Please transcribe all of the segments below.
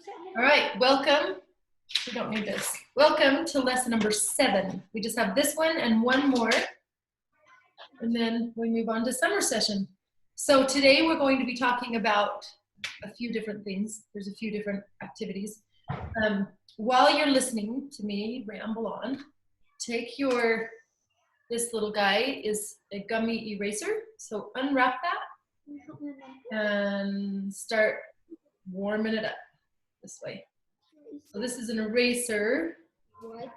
All right, welcome. We don't need this. Welcome to lesson number 7. We just have this one and one more, and then we move on to summer session. So today we're going to be talking about a few different things. There's a few different activities. While you're listening to me ramble on, take this little guy is a gummy eraser. So unwrap that and start warming it up this way. So this is an eraser.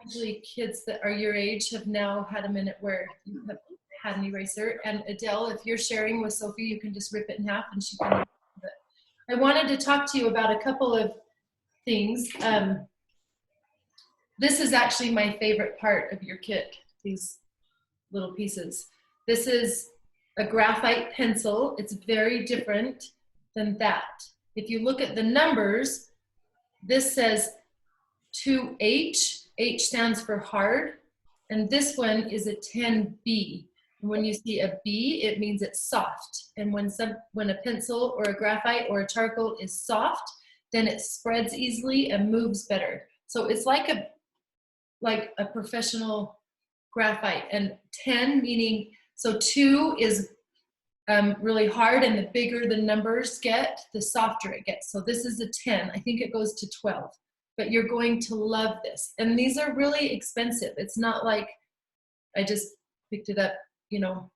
Usually kids that are your age have now had a minute where you have had an eraser. And Adele, if you're sharing with Sophie, you can just rip it in half and she can use it. I wanted to talk to you about a couple of things. This is actually my favorite part of your kit, these little pieces. This is a graphite pencil. It's very different than that. If you look at the numbers, this says 2H. H stands for hard. And this one is a 10B. And when you see a B, it means it's soft. And when a pencil or a graphite or a charcoal is soft, then it spreads easily and moves better. So it's like a professional graphite. And 10 meaning, so 2 is really hard, and the bigger the numbers get, the softer it gets. So this is a 10. I think it goes to 12. But you're going to love this. And these are really expensive. It's not like I just picked it up, you know.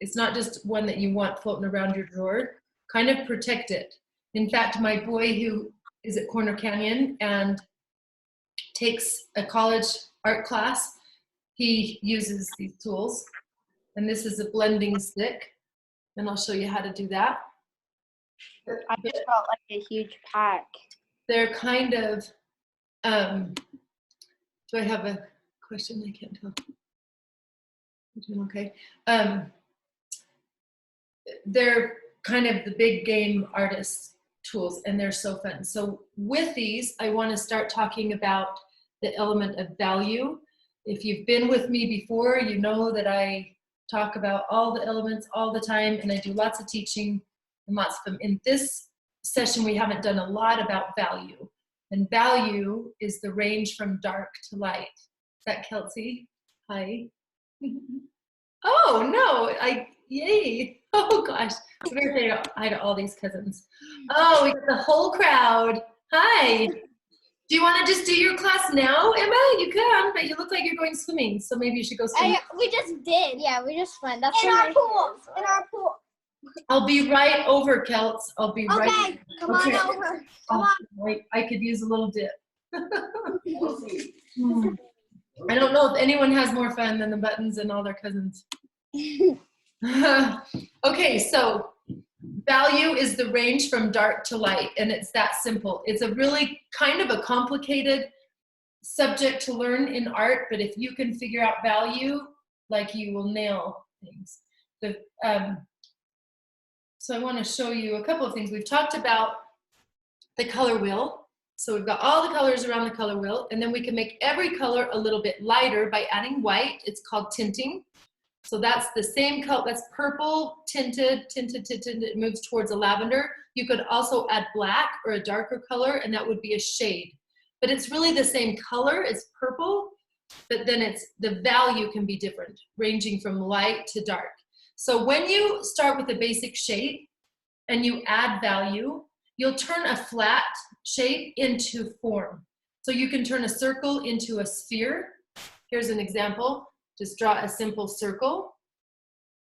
It's not just one that you want floating around your drawer. Kind of protect it. In fact, my boy who is at Corner Canyon and takes a college art class, he uses these tools. And this is a blending stick. And I'll show you how to do that. I just felt like a huge pack. They're kind of, do I have a question? I can't tell. I'm doing okay. They're kind of the big game artist tools, and they're so fun. So with these, I want to start talking about the element of value. If you've been with me before, you know that I talk about all the elements all the time, and I do lots of teaching and lots of them. In this session, we haven't done a lot about value. And value is the range from dark to light. Is that Kelsey? Hi. Oh, no, yay. Oh gosh, I'm going to say hi to all these cousins. Oh, we got the whole crowd. Hi. Do you want to just do your class now, Emma? You can, but you look like you're going swimming, so maybe you should go swimming. We just did. Yeah, we just went. That's In our pool. I'll be right over, Kelts. I'll be right. Okay, come on over. Come on. I could use a little dip. I don't know if anyone has more fun than the Buttons and all their cousins. Okay, so value is the range from dark to light, and it's that simple. It's a really kind of a complicated subject to learn in art, but if you can figure out value, like, you will nail things. So I want to show you a couple of things. We've talked about the color wheel. So we've got all the colors around the color wheel, and then we can make every color a little bit lighter by adding white. It's called tinting. So that's the same color, that's purple, tinted, it moves towards a lavender. You could also add black or a darker color, and that would be a shade. But it's really the same color, it's purple, but then the value can be different, ranging from light to dark. So when you start with a basic shape and you add value, you'll turn a flat shape into form. So you can turn a circle into a sphere. Here's an example. Just draw a simple circle.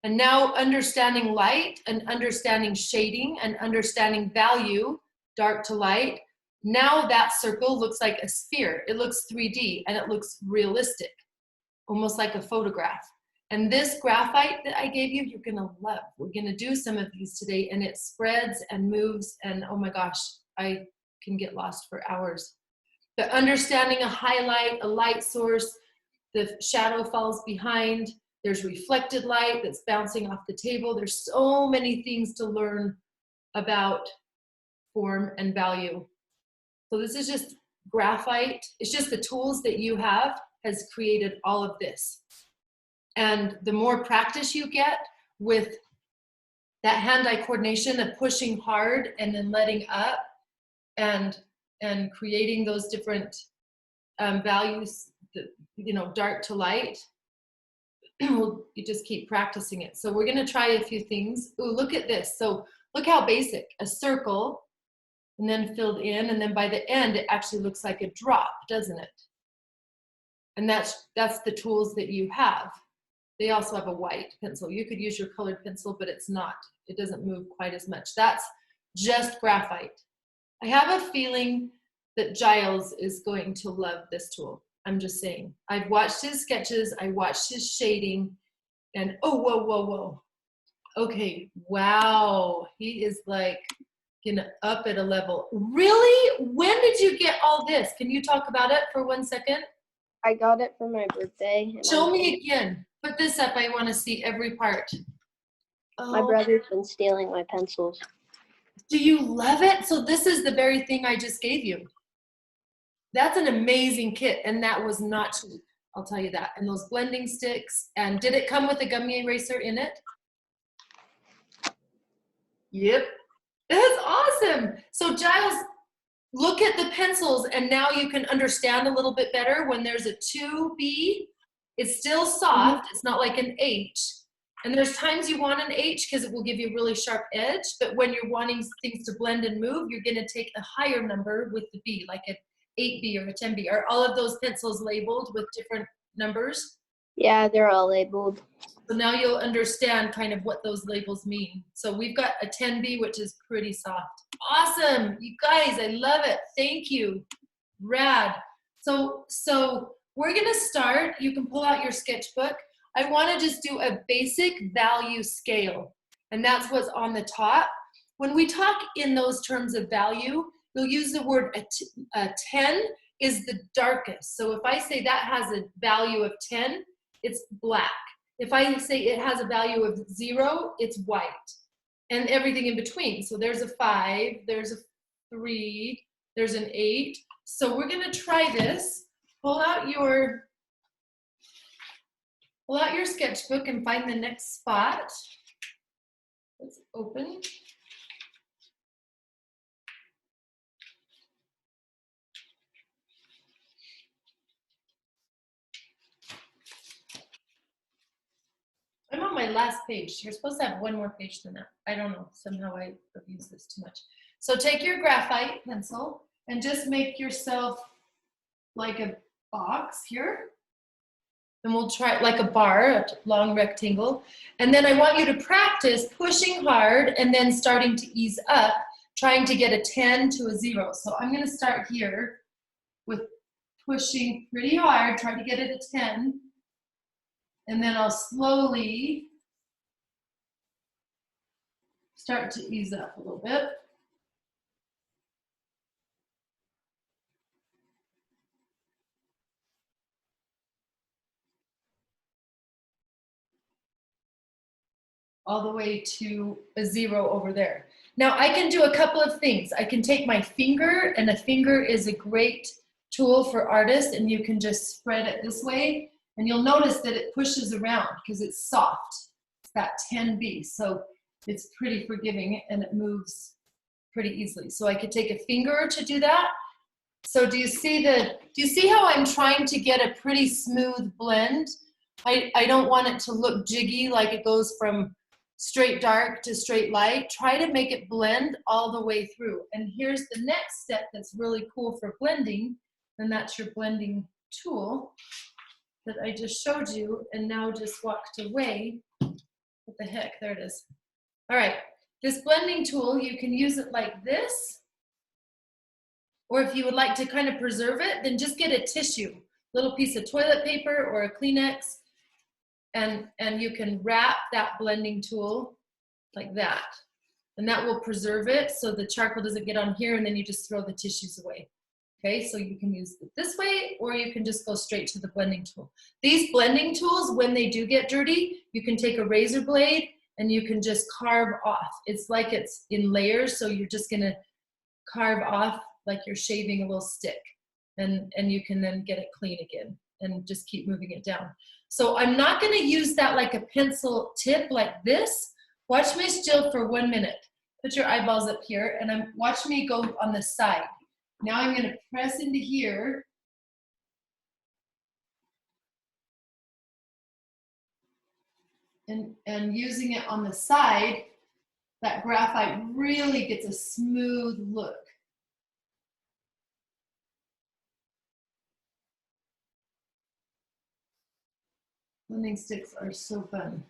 And now understanding light and understanding shading and understanding value, dark to light, now that circle looks like a sphere. It looks 3D and it looks realistic, almost like a photograph. And this graphite that I gave you, you're gonna love. We're gonna do some of these today, and it spreads and moves, and oh my gosh, I can get lost for hours. But understanding a highlight, a light source, the shadow falls behind, there's reflected light that's bouncing off the table. There's so many things to learn about form and value. So this is just graphite. It's just the tools that you have has created all of this. And the more practice you get with that hand-eye coordination of pushing hard and then letting up and and creating those different values, dark to light. You just keep practicing it. So we're going to try a few things. Ooh, look at this. So look how basic. A circle, and then filled in, and then by the end, it actually looks like a drop, doesn't it? And that's the tools that you have. They also have a white pencil. You could use your colored pencil, but it doesn't move quite as much. That's just graphite. I have a feeling that Giles is going to love this tool. I'm just saying. I've watched his sketches, I watched his shading, and oh, whoa. Okay, wow. He is like gonna up at a level. Really? When did you get all this? Can you talk about it for 1 second? I got it for my birthday. Show me again. Put this up. I want to see every part. My Oh, brother's been stealing my pencils. do you love it? So this is the very thing I just gave you. That's an amazing kit, and that was not cheap. I'll tell you that. And those blending sticks. And did it come with a gummy eraser in it? Yep. That's awesome. So Giles, look at the pencils, and now you can understand a little bit better when there's a 2B. It's still soft. It's not like an H. And there's times you want an H because it will give you a really sharp edge. But when you're wanting things to blend and move, you're going to take a higher number with the B, like an 8B or a 10B. Are all of those pencils labeled with different numbers? Yeah, they're all labeled. So now you'll understand kind of what those labels mean. So we've got a 10B, which is pretty soft. Awesome. You guys, I love it. Thank you. Rad. So we're going to start. You can pull out your sketchbook. I want to just do a basic value scale, and that's what's on the top. When we talk in those terms of value, we'll use the word a 10 is the darkest. So if I say that has a value of 10, it's black. If I say it has a value of 0, it's white, and everything in between. So there's a 5, there's a 3, there's an 8. So we're going to try this. Pull out your sketchbook and find the next spot. Let's open. I'm on my last page. You're supposed to have one more page than that. I don't know. Somehow I abuse this too much. So take your graphite pencil and just make yourself like a box here. And we'll try it like a bar, a long rectangle. And then I want you to practice pushing hard and then starting to ease up, trying to get a 10 to a 0. So I'm going to start here with pushing pretty hard, try to get it a 10. And then I'll slowly start to ease up a little bit. All the way to a 0 over there. Now I can do a couple of things. I can take my finger, and a finger is a great tool for artists, and you can just spread it this way, and you'll notice that it pushes around because it's soft. It's that 10B, so it's pretty forgiving and it moves pretty easily. So I could take a finger to do that. So do you see how I'm trying to get a pretty smooth blend? I don't want it to look jiggy, like it goes from straight dark to straight light. Try to make it blend all the way through. And here's the next step that's really cool for blending, and that's your blending tool that I just showed you and now just walked away. What the heck, there it is. All right, this blending tool, you can use it like this, or if you would like to kind of preserve it, then just get a tissue, little piece of toilet paper or a Kleenex, and you can wrap that blending tool like that. And that will preserve it so the charcoal doesn't get on here, and then you just throw the tissues away. Okay, so you can use it this way, or you can just go straight to the blending tool. These blending tools, when they do get dirty, you can take a razor blade and you can just carve off. It's like it's in layers, so you're just gonna carve off like you're shaving a little stick, and you can then get it clean again and just keep moving it down. So I'm not gonna use that like a pencil tip like this. Watch me still for 1 minute. Put your eyeballs up here and watch me go on the side. Now I'm going to press into here. And using it on the side, that graphite really gets a smooth look. Blending sticks are so fun.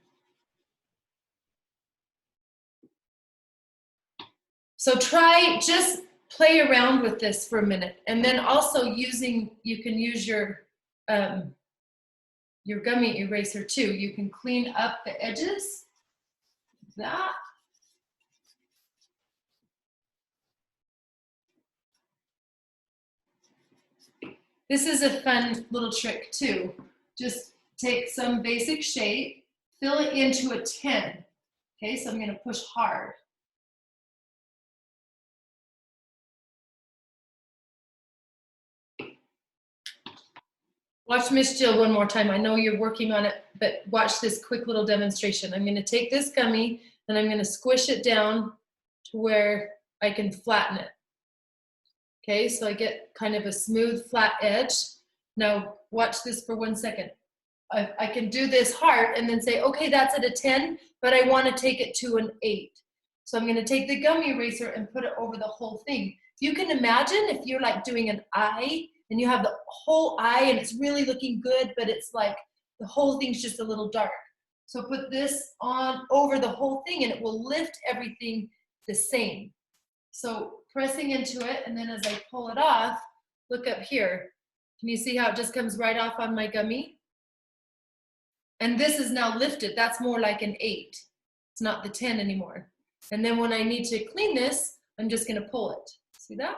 So just play around with this for a minute. And then also you can use your gummy eraser too. You can clean up the edges. That. This is a fun little trick too. Just take some basic shape, fill it into a 10. Okay, so I'm gonna push hard. Watch Miss Jill one more time. I know you're working on it, but watch this quick little demonstration. I'm gonna take this gummy and I'm gonna squish it down to where I can flatten it. Okay, so I get kind of a smooth, flat edge. Now watch this for 1 second. I can do this heart and then say, okay, that's at a 10, but I want to take it to an 8. So I'm going to take the gummy eraser and put it over the whole thing. You can imagine if you're like doing an eye and you have the whole eye and it's really looking good, but it's like the whole thing's just a little dark. So put this on over the whole thing and it will lift everything the same. So pressing into it, and then as I pull it off, look up here. Can you see how it just comes right off on my gummy? And this is now lifted. That's more like an 8. It's not the 10 anymore. And then when I need to clean this, I'm just going to pull it. See that?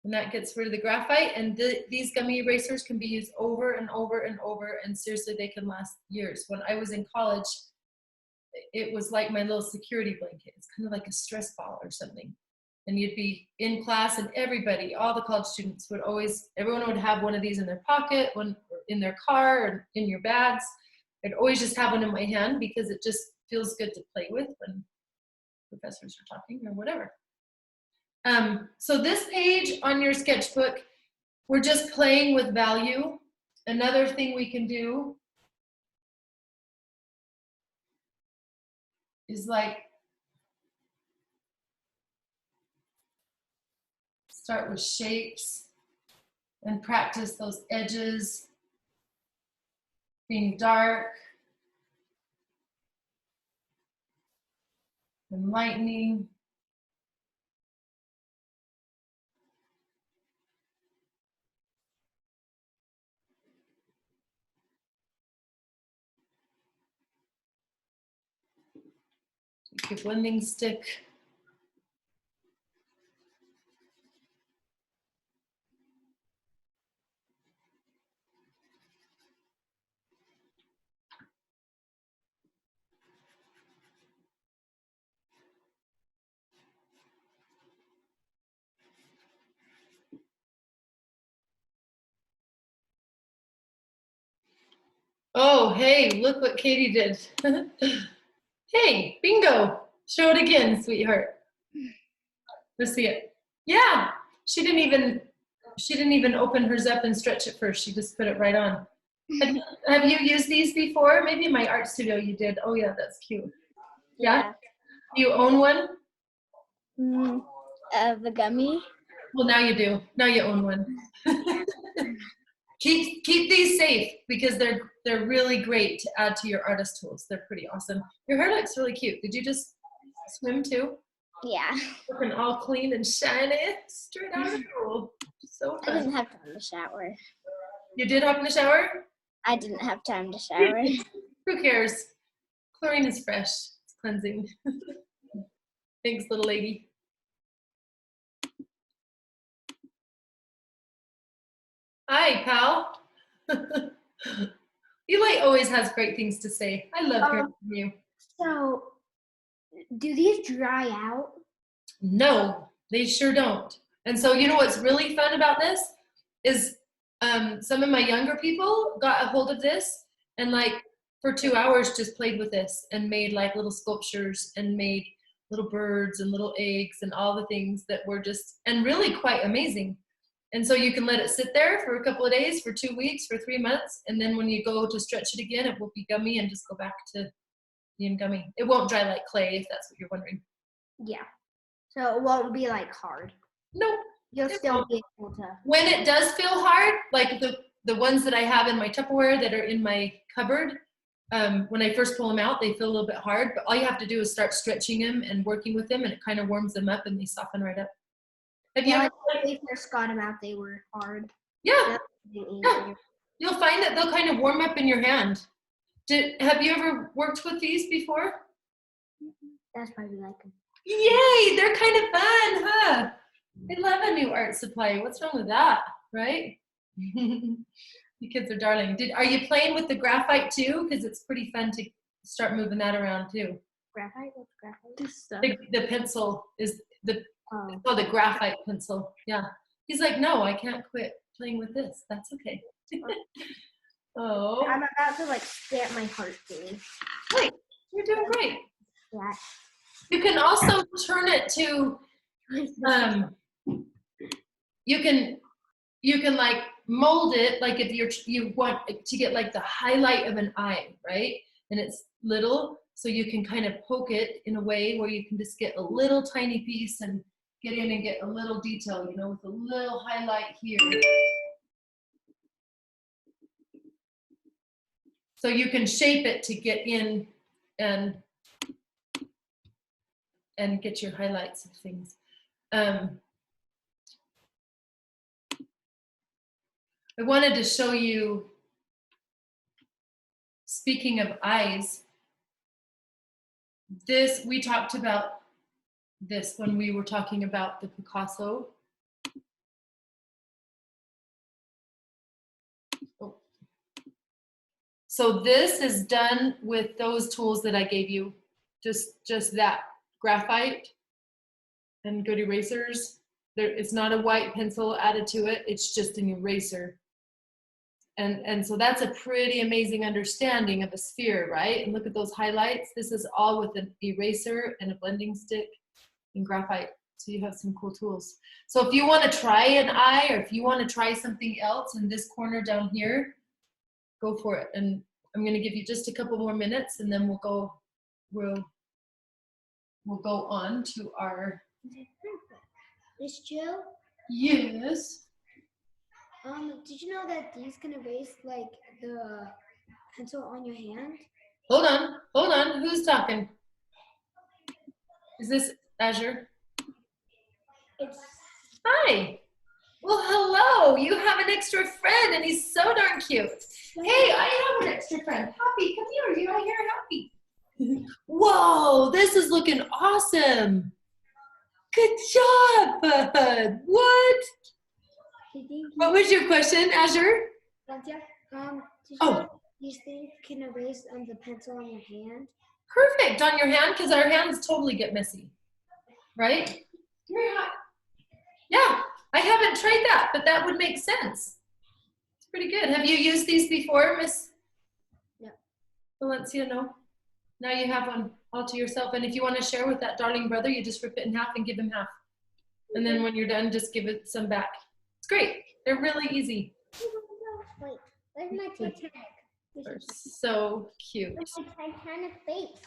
And that gets rid of the graphite. And these gummy erasers can be used over and over and over. And seriously, they can last years. When I was in college, it was like my little security blanket. It's kind of like a stress ball or something. And you'd be in class and everybody, all the college students would always, everyone would have one of these in their pocket, one in their car, or in your bags. I'd always just have one in my hand because it just feels good to play with when professors are talking or whatever. So this page on your sketchbook, we're just playing with value. Another thing we can do is like, start with shapes and practice those edges being dark and lightening. Take your blending stick. Oh, hey, look what Katie did. Hey, bingo. Show it again, sweetheart. Let's see it. Yeah, she didn't even open hers up and stretch it first. She just put it right on. Have you used these before? Maybe in my art studio you did. Oh yeah, that's cute. Yeah? Do you own one? The gummy. Well, now you do. Now you own one. Keep these safe because they're really great to add to your artist tools. They're pretty awesome. Your hair looks really cute. Did you just swim too? Yeah. Looking all clean and shiny, straight out of the pool. So fun. I didn't have time to shower. You did hop in the shower? I didn't have time to shower. Who cares? Chlorine is fresh. It's cleansing. Thanks, little lady. Hi, pal. Eli always has great things to say. I love hearing from you. So, do these dry out? No, they sure don't. And so you know what's really fun about this is some of my younger people got a hold of this and like for 2 hours just played with this and made like little sculptures and made little birds and little eggs and all the things that were just, and really quite amazing. And so you can let it sit there for a couple of days, for 2 weeks, for 3 months. And then when you go to stretch it again, it will be gummy and just go back to being gummy. It won't dry like clay, if that's what you're wondering. Yeah. So it won't be like hard. No. You'll still be able to. When it does feel hard, like the ones that I have in my Tupperware that are in my cupboard, when I first pull them out, they feel a little bit hard, but all you have to do is start stretching them and working with them, and it kind of warms them up and they soften right up. Have you Yeah, ever, like when we first got them out, they were hard. yeah, Yeah. you'll find that they'll kind of warm up in your hand. Have you ever worked with these before? That's probably like them. Yay, they're kind of fun, huh? I love a new art supply. What's wrong with that, right? You kids are darling. Are you playing with the graphite too? Because it's pretty fun to start moving that around too. Graphite? What's graphite? This stuff. The pencil is the Oh. the graphite pencil. Yeah. He's like, no, I can't quit playing with this. That's okay. Oh, I'm about to like stamp my heart thing. great. You're doing great. Yeah. You can also turn it to you can like mold it, like if you want to get like the highlight of an eye, right? And it's little, so you can kind of poke it in a way where you can just get a little tiny piece and get in and get a little detail, you know, with a little highlight here. So you can shape it to get in and get your highlights of things. I wanted to show you, speaking of eyes, this, we talked about this when we were talking about the Picasso. Oh. So this is done with those tools that I gave you, just that graphite and good erasers. It's not a white pencil added to it, it's just an eraser. And so that's a pretty amazing understanding of a sphere, right? And look at those highlights. This is all with an eraser and a blending stick and graphite. So you have some cool tools. So if you want to try an eye, or if you want to try something else in this corner down here, go for it. And I'm going to give you just a couple more minutes, and then we'll go on to our. Miss Jill, Yes. did you know that these can erase like the pencil on your hand? Hold on. Who's talking? Is this Azure? It's Hi. Well, hello. You have an extra friend, and he's so darn cute. Hey, I have an extra friend. Happy, come here. You're right here, Happy. Whoa, this is looking awesome. Good job, bud. What? What was your question, Azure? did you Oh. know these things can erase the pencil on your hand? Perfect. On your hand, because our hands totally get messy. Right? Come here, Happy. Yeah, I haven't tried that, but that would make sense. It's pretty good. Have you used these before, Miss? No. Valencia, no? Now you have one all to yourself. And if you want to share with that darling brother, you just rip it in half and give him half. And then when you're done, just give it some back. It's great. They're really easy. Wait, where's my Titanic? They're so cute. Where's my Titanic face?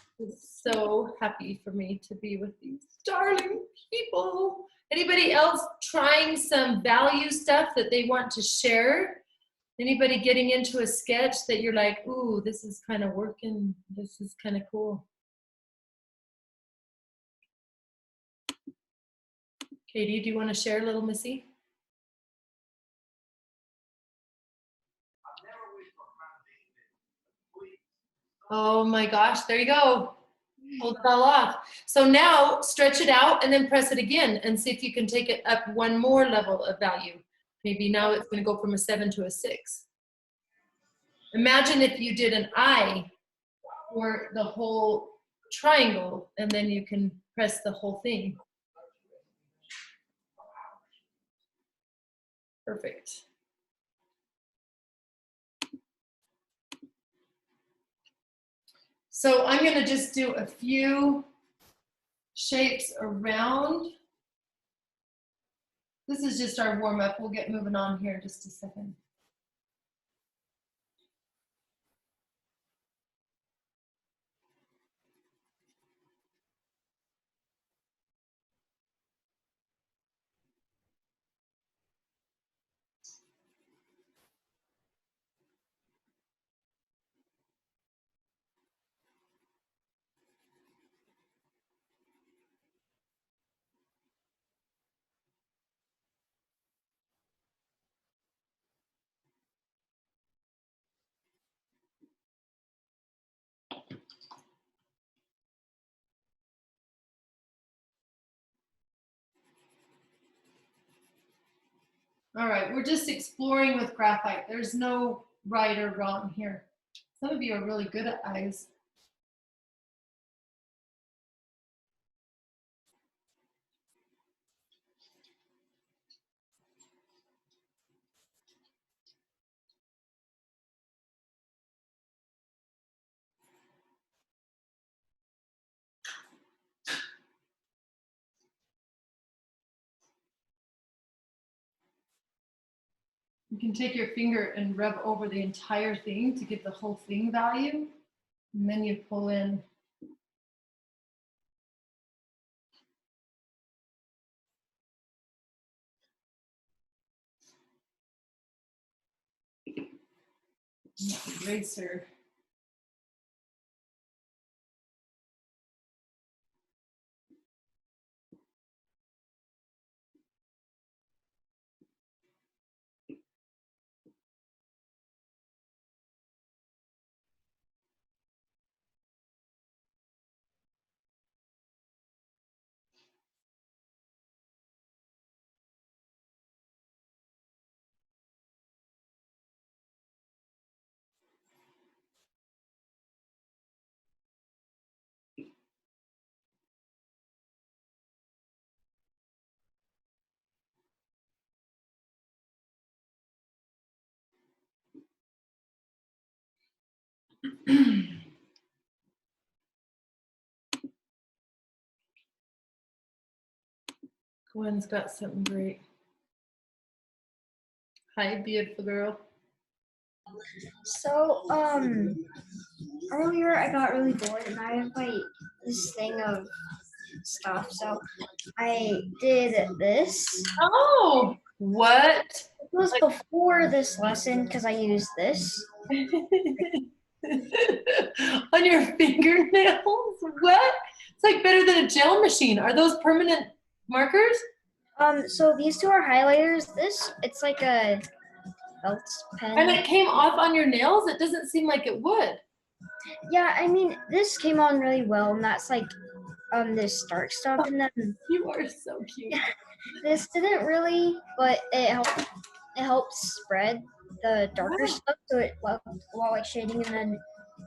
So happy for me to be with these darling people. Anybody else trying some value stuff that they want to share? Anybody getting into a sketch that you're like, ooh, this is kind of working. This is kind of cool. Katie, do you want to share, little Missy? Oh my gosh, there you go. Hold it all off. So now stretch it out and then press it again and see if you can take it up one more level of value. Maybe now it's going to go from a 7 to a 6. Imagine if you did an eye for the whole triangle, and then you can press the whole thing. Perfect. So I'm going to just do a few shapes around. This is just our warm up. We'll get moving on here in just a second. All right, we're just exploring with graphite. There's no right or wrong here. Some of you are really good at eyes. You can take your finger and rub over the entire thing to give the whole thing value. And then you pull in. Eraser. Gwen's got something great. Hi, beautiful girl. So, earlier I got really bored and I have like this thing of stuff. So I did this. Oh, what? It was before this lesson because I used this. On your fingernails? What? It's like better than a gel machine. Are those permanent markers? So these two are highlighters. This, it's like a felt pen. And it came off on your nails? It doesn't seem like it would. Yeah, I mean, this came on really well, and that's like this dark stuff, and then You are so cute. this didn't really, but it helped spread the darker Wow. stuff, so it looked a lot like shading, and then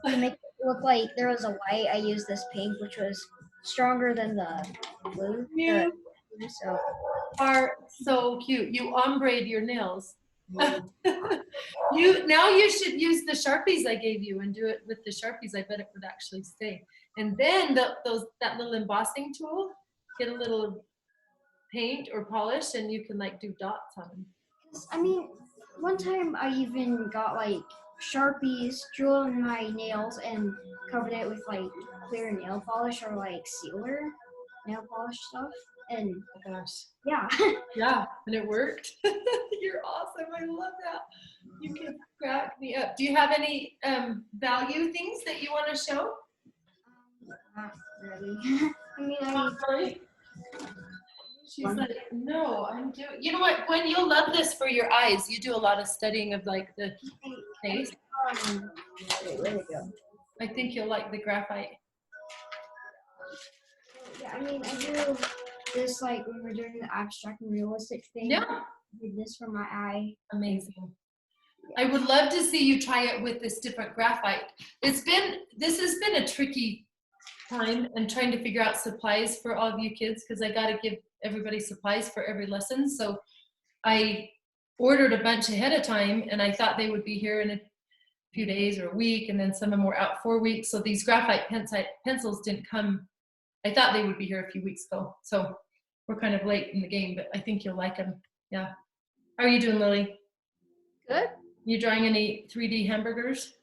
to make it look like there was a white, I used this pink, which was stronger than the blue. You So are so cute. You ombre your nails. You should use the Sharpies I gave you and do it with the Sharpies. I bet it would actually stay. And then that little embossing tool, get a little paint or polish and you can like do dots on them. I mean, one time I even got like Sharpies, drew on my nails, and covered it with like clear nail polish or like sealer nail polish stuff. And Oh my gosh. yeah. Yeah, and it worked. You're awesome. I love that. You can crack me up. Do you have any value things that you want to show? Not really. I mean, I She's like, no, I'm doing. You know what, Gwen? You'll love this for your eyes. You do a lot of studying of like the face. wait, where to go? I think you'll like the graphite. Yeah, I mean, I do this like when we're doing the abstract and realistic thing. Yeah, I did this for my eye. amazing. I would love to see you try it with this different graphite. This has been a tricky time and trying to figure out supplies for all of you kids because I got to give everybody supplies for every lesson. So I ordered a bunch ahead of time and I thought they would be here in a few days or a week, and then some of them were out 4 weeks. So these graphite pencils didn't come I thought they would be here a few weeks ago. So we're kind of late in the game, but I think you'll like them. Yeah. How are you doing, Lily? Good? You drawing any 3D hamburgers?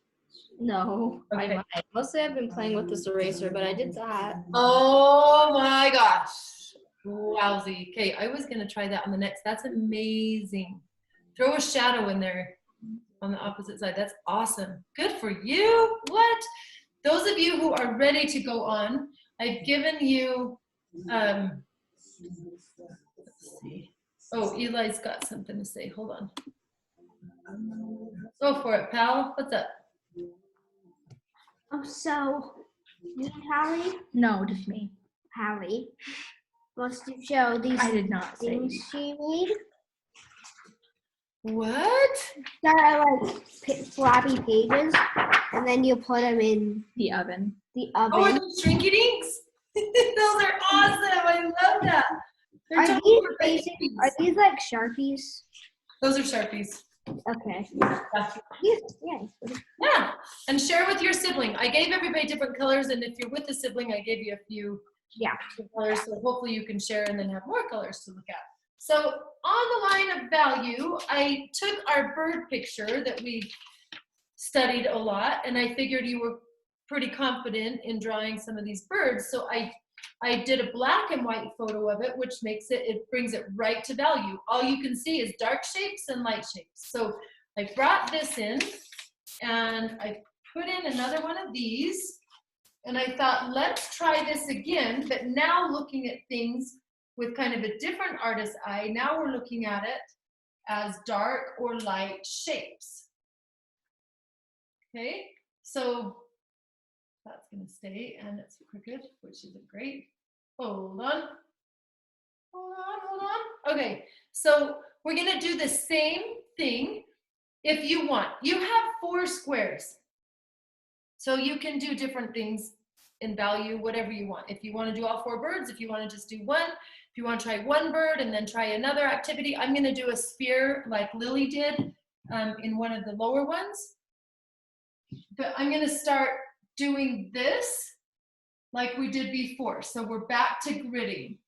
No, I Okay. might. Mostly I've been playing with this eraser, but I did that. Oh my gosh. Wowzy. Okay, I was going to try that on the next. That's amazing. Throw a shadow in there on the opposite side. That's awesome. Good for you. What? Those of you who are ready to go on, I've given you, let's see. Oh, Eli's got something to say. Hold on. Go for it, pal. What's up? Oh, so me and Hallie, No, just me. Hallie wants to show these I did not say things you. she made. What? They're like floppy pages, and then you put them in The oven. the Oh, are oven. those shrinky dinks? Those are awesome. I love that. They're Are totally these for basic? babies. Are these like Sharpies? Those are Sharpies. Okay. Yeah. Yeah. Yeah, and share with your sibling. I gave everybody different colors, and if you're with a sibling, I gave you a few Yeah. colors, so hopefully you can share and then have more colors to look at. So on the line of value, I took our bird picture that we studied a lot, and I figured you were pretty confident in drawing some of these birds, so I did a black and white photo of it, which makes it brings it right to value. All you can see is dark shapes and light shapes. So I brought this in and I put in another one of these, and I thought, let's try this again, but now looking at things with kind of a different artist's eye. Now we're looking at it as dark or light shapes. Okay, so that's gonna stay, and it's crooked, which isn't great. Hold on. Hold on, hold on. Okay, so we're gonna do the same thing if you want. You have 4 squares. So you can do different things in value, whatever you want. If you want to do all 4 birds, if you want to just do one, if you want to try one bird and then try another activity, I'm gonna do a sphere like Lily did in one of the lower ones. But I'm gonna start doing this like we did before. So we're back to gridding.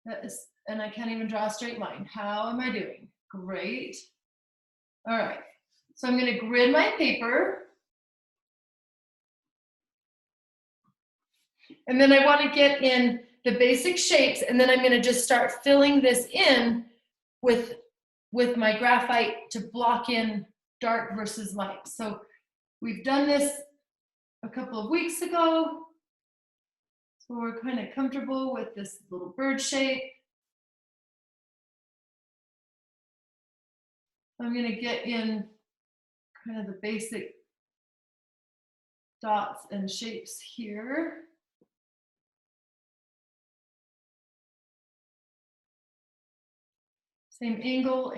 That is, and I can't even draw a straight line. How am I doing? Great. All right. So I'm gonna grid my paper. And then I wanna get in the basic shapes, and then I'm gonna just start filling this in with my graphite to block in dark versus light. So we've done this a couple of weeks ago. So we're kind of comfortable with this little bird shape. I'm going to get in kind of the basic dots and shapes here. Same angle.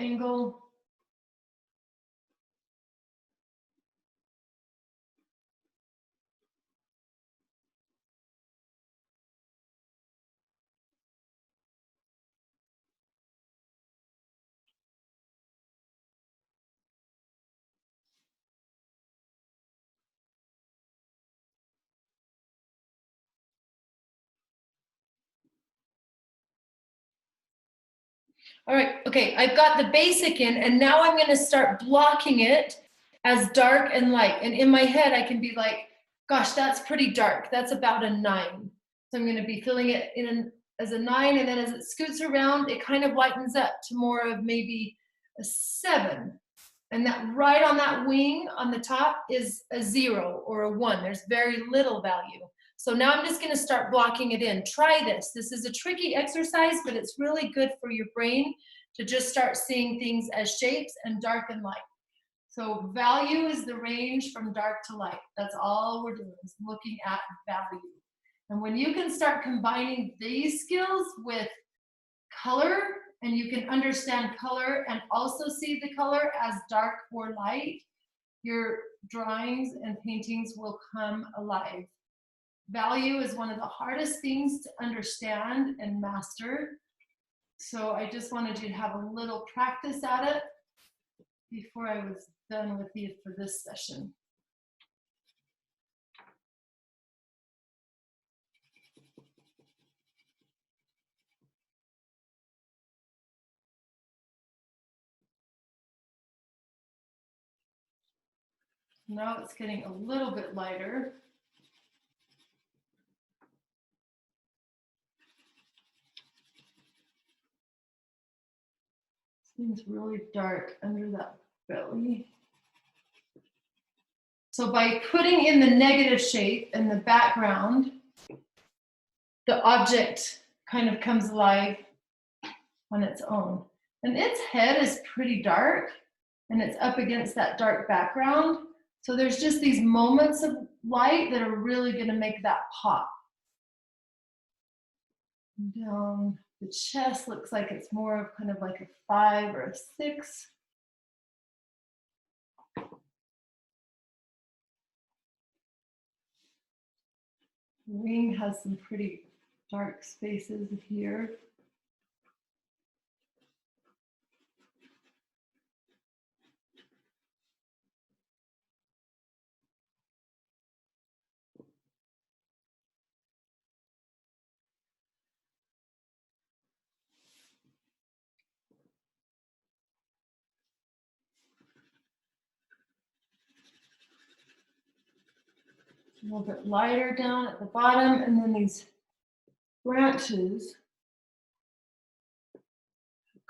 All right, okay, I've got the basic in, and now I'm gonna start blocking it as dark and light. And in my head, I can be like, gosh, that's pretty dark. That's about a 9. So I'm gonna be filling it in as a 9, and then as it scoots around, it kind of lightens up to more of maybe a 7. And that right on that wing on the top is a 0 or a 1. There's very little value. So now I'm just gonna start blocking it in. Try this. This is a tricky exercise, but it's really good for your brain to just start seeing things as shapes and dark and light. So value is the range from dark to light. That's all we're doing, is looking at value. And when you can start combining these skills with color, and you can understand color and also see the color as dark or light, your drawings and paintings will come alive. Value is one of the hardest things to understand and master. So I just wanted you to have a little practice at it before I was done with you for this session. Now it's getting a little bit lighter. Seems really dark under that belly. So by putting in the negative shape in the background, the object kind of comes alive on its own. And its head is pretty dark and it's up against that dark background. So there's just these moments of light that are really going to make that pop. Down the chest looks like it's more of kind of like a 5 or a 6. Wing has some pretty dark spaces here. A little bit lighter down at the bottom, and then these branches,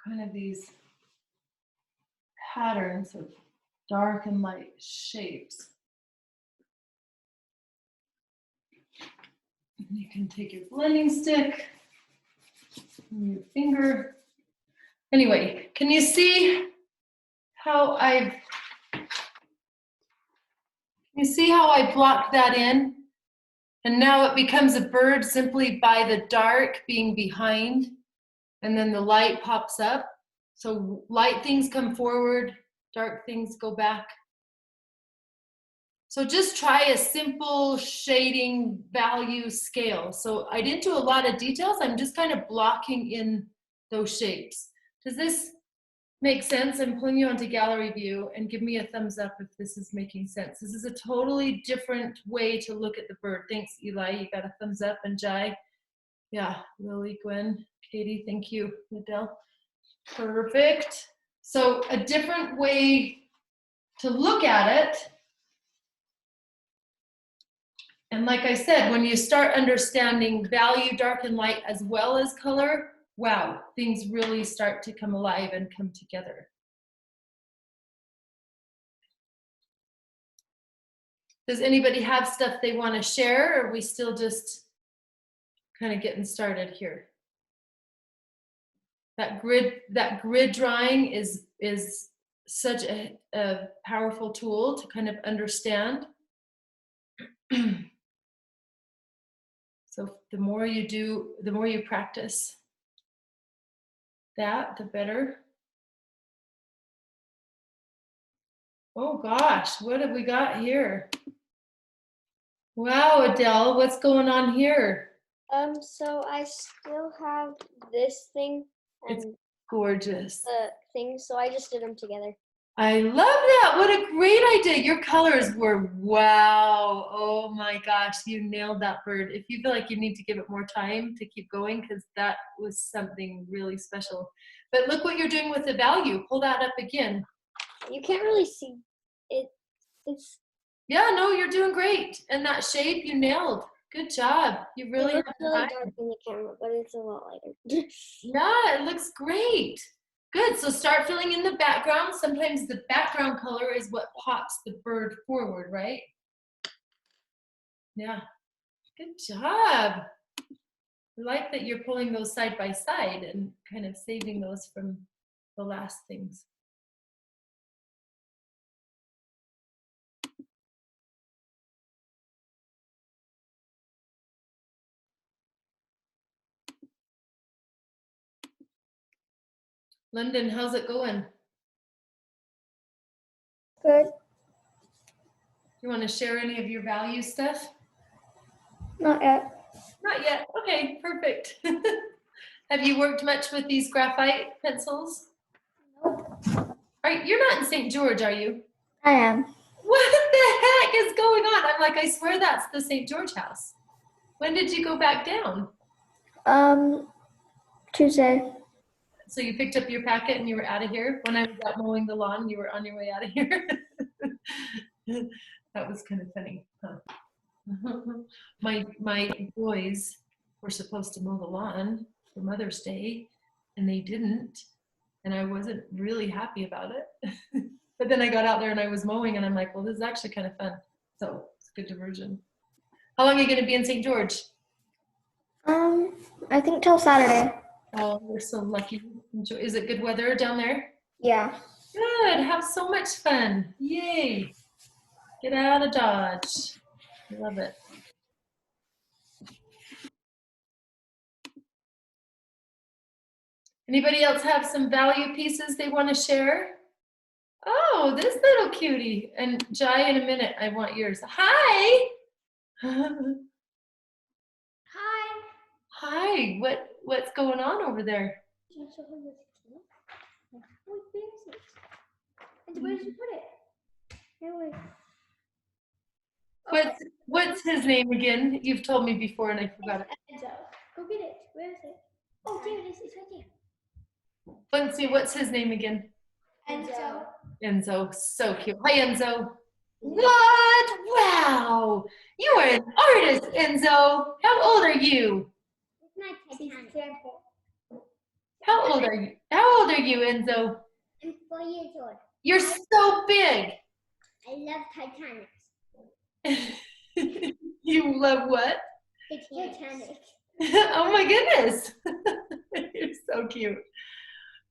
kind of these patterns of dark and light shapes. And you can take your blending stick and your finger. Anyway, can you see how I blocked that in? And now it becomes a bird simply by the dark being behind, and then the light pops up. So light things come forward, dark things go back. So just try a simple shading value scale. So I didn't do a lot of details. I'm just kind of blocking in those shapes. Does this make sense? I'm pulling you onto gallery view, and give me a thumbs up if this is making sense. This is a totally different way to look at the bird. Thanks, Eli. You got a thumbs up. And Jai. Yeah, Lily, Gwen, Katie, thank you. Adele. Perfect. So a different way to look at it. And like I said, when you start understanding value, dark and light, as well as color, wow, things really start to come alive and come together. Does anybody have stuff they want to share, or are we still just kind of getting started here? That grid drawing is such a powerful tool to kind of understand. So the more you do, the more you practice that, the better. Oh gosh, what have we got here? Wow, Adele, what's going on here? So I still have this thing It's and gorgeous. the thing, so I just did them together. I love that. What a great idea. Your colors were wow. Oh my gosh, you nailed that bird. If you feel like you need to give it more time to keep going, because that was something really special. But look what you're doing with the value. Pull that up again. You can't really see it. It's Yeah, no, you're doing great. And that shape you nailed. Good job. You really it looks have really time. dark in the camera, but it's a lot lighter. Yeah, it looks great. Good, so start filling in the background. Sometimes the background color is what pops the bird forward, right? Yeah, good job. I like that you're pulling those side by side and kind of saving those from the last things. London, how's it going? Good. You want to share any of your value stuff? Not yet. Not yet. Okay, perfect. Have you worked much with these graphite pencils? Nope. You're not in St. George, are you? I am. What the heck is going on? I'm like, I swear that's the St. George house. When did you go back down? Tuesday. So you picked up your packet and you were out of here? When I was out mowing the lawn, you were on your way out of here? That was kind of funny. Huh? My boys were supposed to mow the lawn for Mother's Day, and they didn't, and I wasn't really happy about it. But then I got out there and I was mowing, and I'm like, well, this is actually kind of fun. So it's a good diversion. How long are you going to be in St. George? I think till Saturday. Oh, we're so lucky. Enjoy. Is it good weather down there? Yeah. Good. Have so much fun. Yay. Get out of Dodge. I love it. Anybody else have some value pieces they want to share? Oh, this little cutie. And Jai, in a minute, I want yours. Hi. Hi. Hi. What's going on over there? Can I show him this key? Wait, where is it? And where did you put it? Here, wait. What's his name again? You've told me before and I forgot it. Enzo. Go get it. Where is it? Oh, there it is. It's right there. Let's see, what's his name again? Enzo. Enzo. So cute. Hi, Enzo. What? Wow. You are an artist, Enzo. How old are you? It's my Titanic. How old are you? How old are you, Enzo? I'm 4 years old. You're so big. I love Titanic. You love what? It's Titanic. Oh my goodness. You're so cute.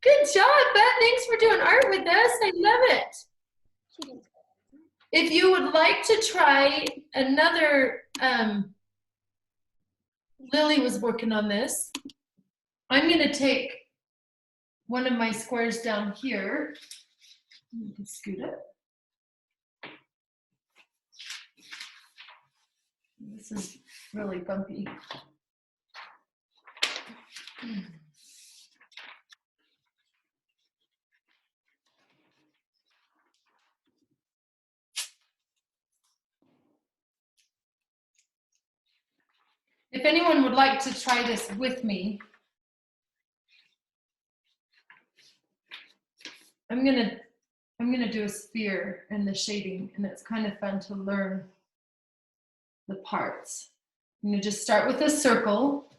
Good job, Beth. Thanks for doing art with us. I love it. If you would like to try another, Lily was working on this. I'm going to take one of my squares down here. You can scoot it. This is really bumpy. If anyone would like to try this with me, I'm gonna do a spear and the shading, and it's kind of fun to learn the parts. I'm gonna just start with a circle,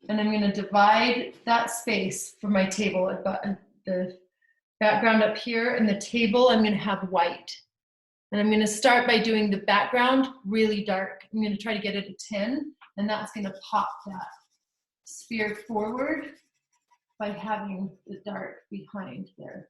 and I'm gonna divide that space for my table. I've got the background up here, and the table I'm gonna have white. And I'm gonna start by doing the background really dark. I'm gonna try to get it at 10, and that's gonna pop that spear forward by having the dark behind there.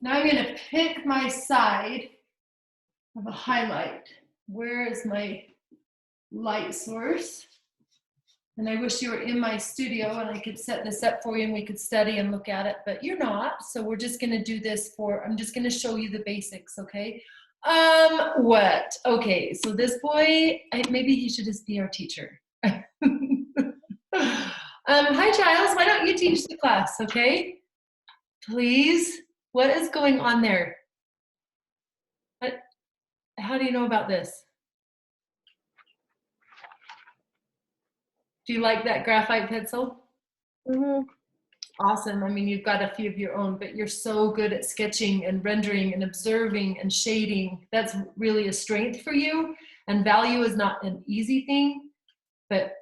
Now I'm going to pick my side of a highlight. Where is my light source? And I wish you were in my studio and I could set this up for you and we could study and look at it, but you're not. So we're just going to do this I'm just going to show you the basics, okay? What? Okay, so this boy, maybe he should just be our teacher. Hi, Giles, why don't you teach the class, okay? Please. What is going on there? How do you know about this? Do you like that graphite pencil? Mm-hmm. Awesome. I mean, you've got a few of your own, but you're so good at sketching and rendering and observing and shading. That's really a strength for you. And value is not an easy thing, but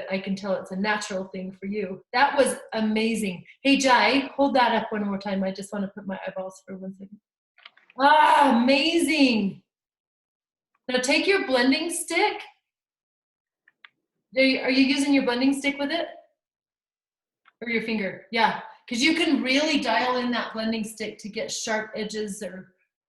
I can tell it's a natural thing for you. That was amazing. Hey, Jai, hold that up one more time. I just want to put my eyeballs for 1 second. Ah, amazing. Now take your blending stick. Are you using your blending stick with it? Or your finger? Yeah. because you can really dial in that blending stick to get sharp edges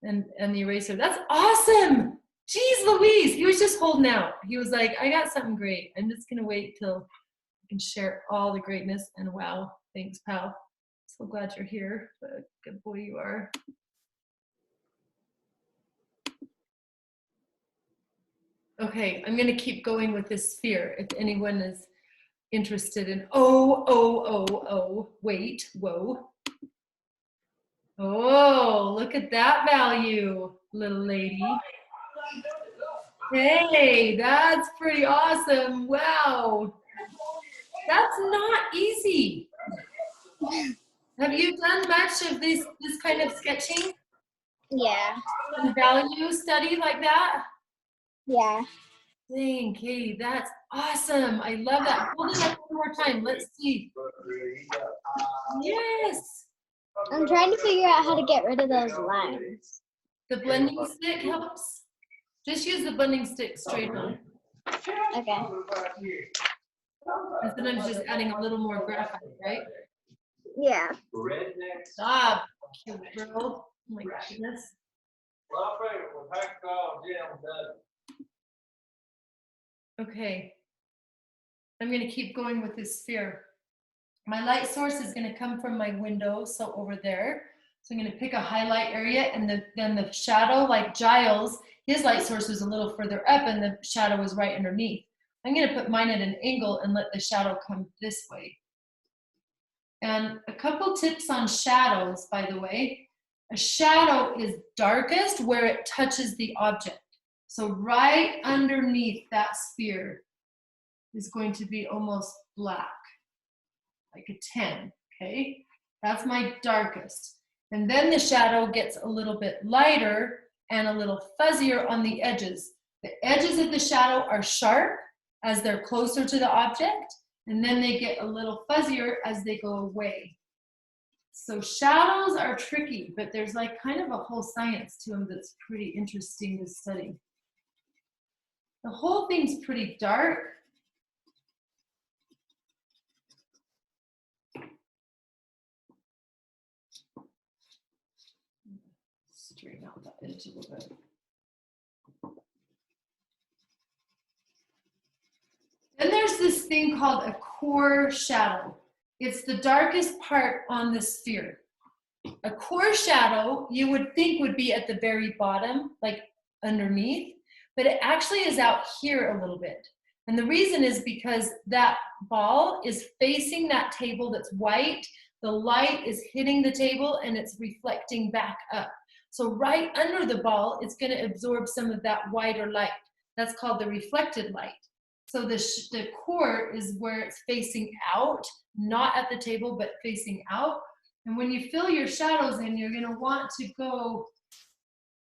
and the eraser. That's awesome. Jeez Louise, he was just holding out. He was like, I got something great. I'm just gonna wait till I can share all the greatness. And wow, thanks, pal. So glad you're here. What a good boy you are. Okay, I'm gonna keep going with this sphere if anyone is interested in, wait, whoa. Oh, look at that value, little lady. Hey, that's pretty awesome. Wow. That's not easy. Have you done much of this kind of sketching Yeah. and value study like that? Yeah. Dang, Katie, that's awesome. I love that. Hold it up one more time. Let's see. Yes. I'm trying to figure out how to get rid of those lines. The blending stick helps. Just use the blending stick straight on. Okay. And sometimes just adding a little more graphite, right? Yeah. Stop, cute girl. Oh my goodness. Okay. I'm going to keep going with this sphere. My light source is going to come from my window, so over there. So I'm going to pick a highlight area, and then the shadow, like Giles, his light source was a little further up and the shadow was right underneath. I'm going to put mine at an angle and let the shadow come this way. And a couple tips on shadows, by the way. A shadow is darkest where it touches the object. So right underneath that sphere is going to be almost black, like a 10, okay? That's my darkest. And then the shadow gets a little bit lighter and a little fuzzier on the edges. The edges of the shadow are sharp as they're closer to the object, and then they get a little fuzzier as they go away. So shadows are tricky, but there's like kind of a whole science to them that's pretty interesting to study. The whole thing's pretty dark. Straighten out that edge a little bit. Then there's this thing called a core shadow. It's the darkest part on the sphere. A core shadow you would think would be at the very bottom, like underneath, but it actually is out here a little bit. And the reason is because that ball is facing that table that's white. The light is hitting the table and it's reflecting back up. So right under the ball, it's going to absorb some of that whiter light. That's called the reflected light. So the core is where it's facing out, not at the table, but facing out. And when you fill your shadows in, you're going to want to go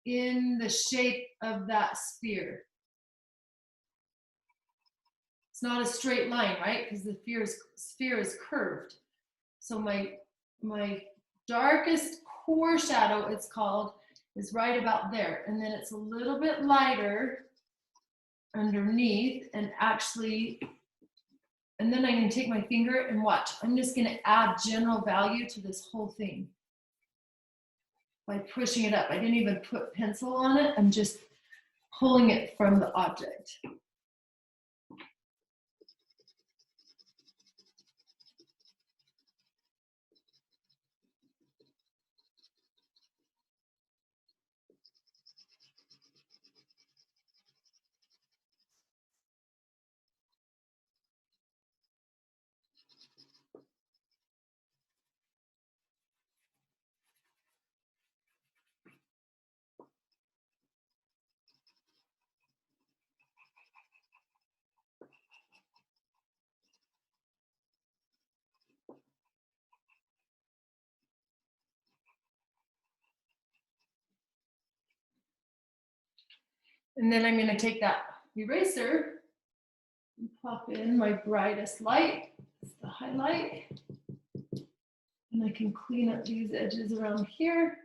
in the shape of that sphere. It's not a straight line, right? Because the sphere is curved. So my darkest core shadow, it's called, is right about there. And then it's a little bit lighter underneath, and actually, and then I'm going to take my finger and watch. I'm just going to add general value to this whole thing by pushing it up. I didn't even put pencil on it. I'm just pulling it from the object. And then I'm going to take that eraser and pop in my brightest light. It's the highlight. And I can clean up these edges around here.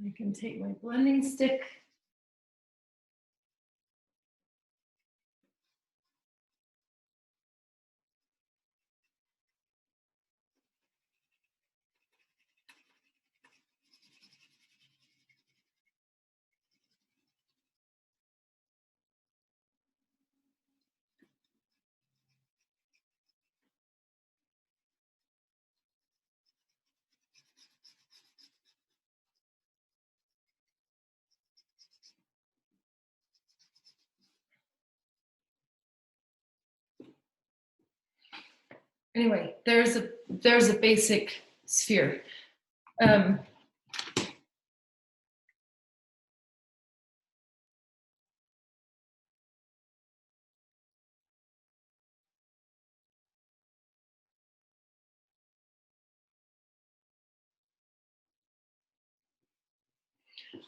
I can take my blending stick. Anyway, there's a basic sphere. I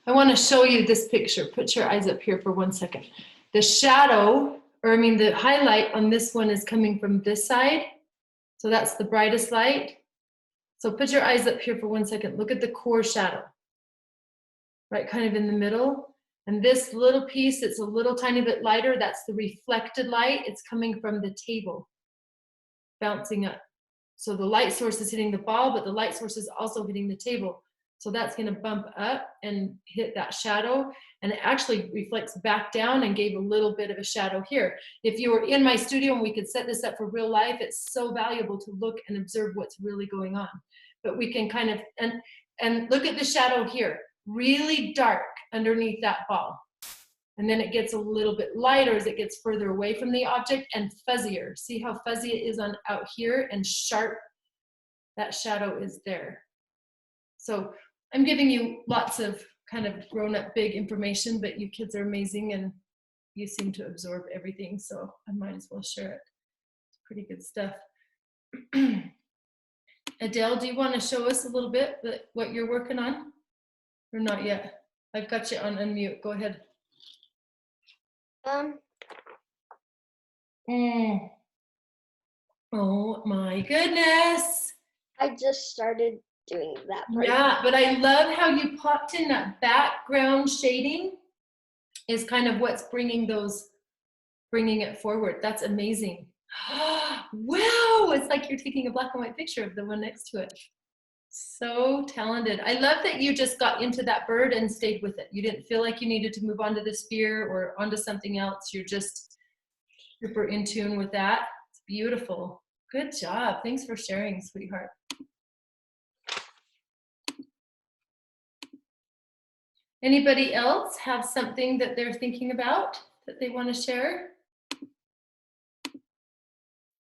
want to show you this picture. Put your eyes up here for 1 second. The shadow, or I mean the highlight on this one is coming from this side. So that's the brightest light. So put your eyes up here for 1 second. Look at the core shadow, right, kind of in the middle. And this little piece, it's a little tiny bit lighter. That's the reflected light. It's coming from the table, bouncing up. So the light source is hitting the ball, but the light source is also hitting the table. So that's going to bump up and hit that shadow, and it actually reflects back down and gave a little bit of a shadow here. If you were in my studio and we could set this up for real life, it's so valuable to look and observe what's really going on. But we can kind of, and look at the shadow here, really dark underneath that ball. And then it gets a little bit lighter as it gets further away from the object and fuzzier. See how fuzzy it is on out here and sharp? That shadow is there. So I'm giving you lots of kind of grown-up big information, but you kids are amazing and you seem to absorb everything, so I might as well share it. It's pretty good stuff. Adele, do you want to show us a little bit what you're working on? Or not yet? I've got you on unmute. Go ahead. Oh my goodness. I just started doing that part. Yeah, but I love how you popped in that background shading is kind of what's bringing it forward. That's amazing. Wow, it's like you're taking a black and white picture of the one next to it. So talented. I love that you just got into that bird and stayed with it. You didn't feel like you needed to move on to the sphere or onto something else. You're just super in tune with that. It's beautiful. Good job. Thanks for sharing, sweetheart. Anybody else have something that they're thinking about that they want to share?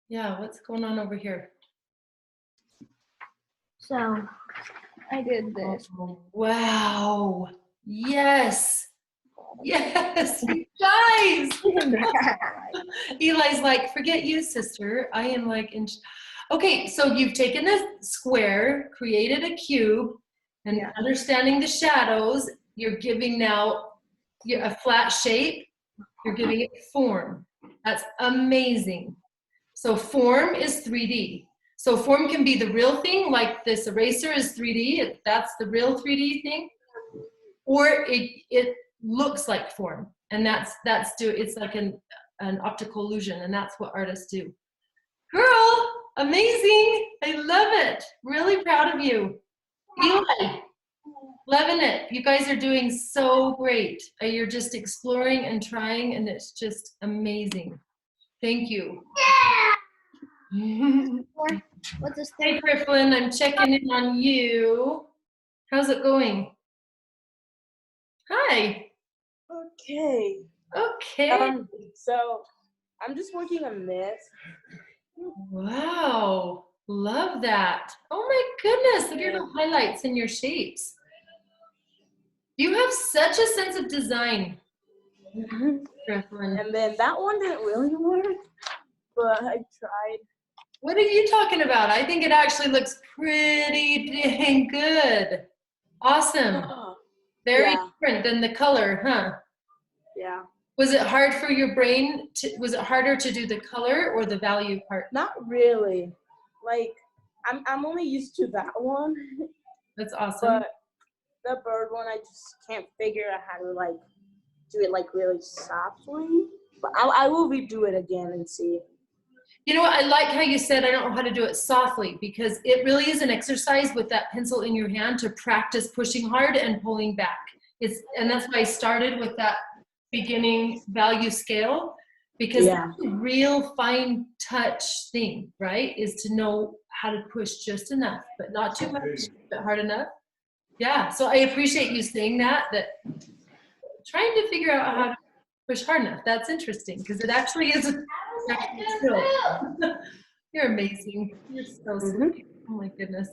Yeah, what's going on over here? So I did this. Oh, wow. Yes. Yes, you guys. Eli's like, forget you, sister. I am like, okay, so you've taken a square, created a cube, and understanding the shadows, you're giving now a flat shape, you're giving it form. That's amazing. So form is 3D. So form can be the real thing, like this eraser is 3D, that's the real 3D thing, or it looks like form, and it's like an optical illusion, and that's what artists do. Girl, amazing. I love it. Really proud of you. Eli, loving it. You guys are doing so great. You're just exploring and trying, and it's just amazing. Thank you. What's this? Hey, Griffin, I'm checking in on you. How's it going? Hi. Okay. Okay. So I'm just working a mess. Wow. Love that. Oh my goodness. Look at the highlights in your shapes. You have such a sense of design, Griffin. And then that one didn't really work, but I tried. What are you talking about? I think it actually looks pretty dang good. Awesome. Very different than the color, huh? Yeah. Was it hard for your brain was it harder to do the color or the value part? Not really. Like I'm only used to that one. That's awesome. But the bird one. I just can't figure out how to like do it like really softly. But I will redo it again and see. You know what? I like how you said I don't know how to do it softly, because it really is an exercise with that pencil in your hand to practice pushing hard and pulling back. And that's why I started with that beginning value scale, because that's a real fine touch thing, right? Is to know how to push just enough, but not too much, but hard enough. Yeah, so I appreciate you saying that trying to figure out how to push hard enough. That's interesting, because it actually is a skill. You're amazing. You're so sweet. Oh my goodness.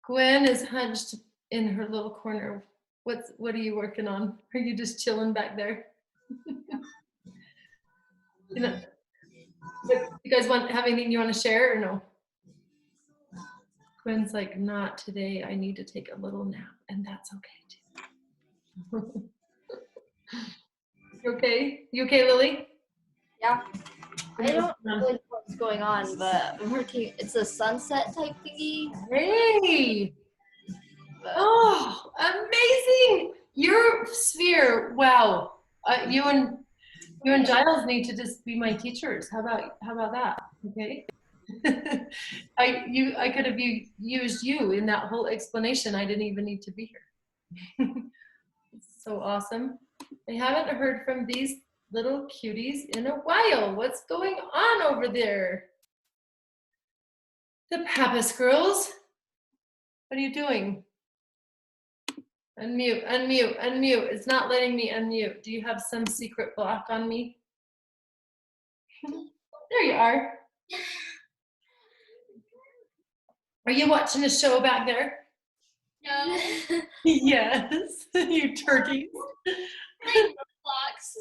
Gwen is hunched in her little corner. What are you working on? Are you just chilling back there? You know, you guys have anything you want to share or no? Gwen's like, not today. I need to take a little nap, and that's okay too. You okay? You okay, Lily? Yeah. I don't know what's going on, but I'm working. It's a sunset type thingy. Hey! But Oh, amazing! Your sphere, wow. You and Giles need to just be my teachers. How about that? Okay. I could have used you in that whole explanation. I didn't even need to be here. It's so awesome. I haven't heard from these little cuties in a while. What's going on over there? The Pappas girls. What are you doing? Unmute, unmute, unmute. It's not letting me unmute. Do you have some secret block on me? There you are. Are you watching a show back there? No. Yes, you turkeys. Playing Roblox.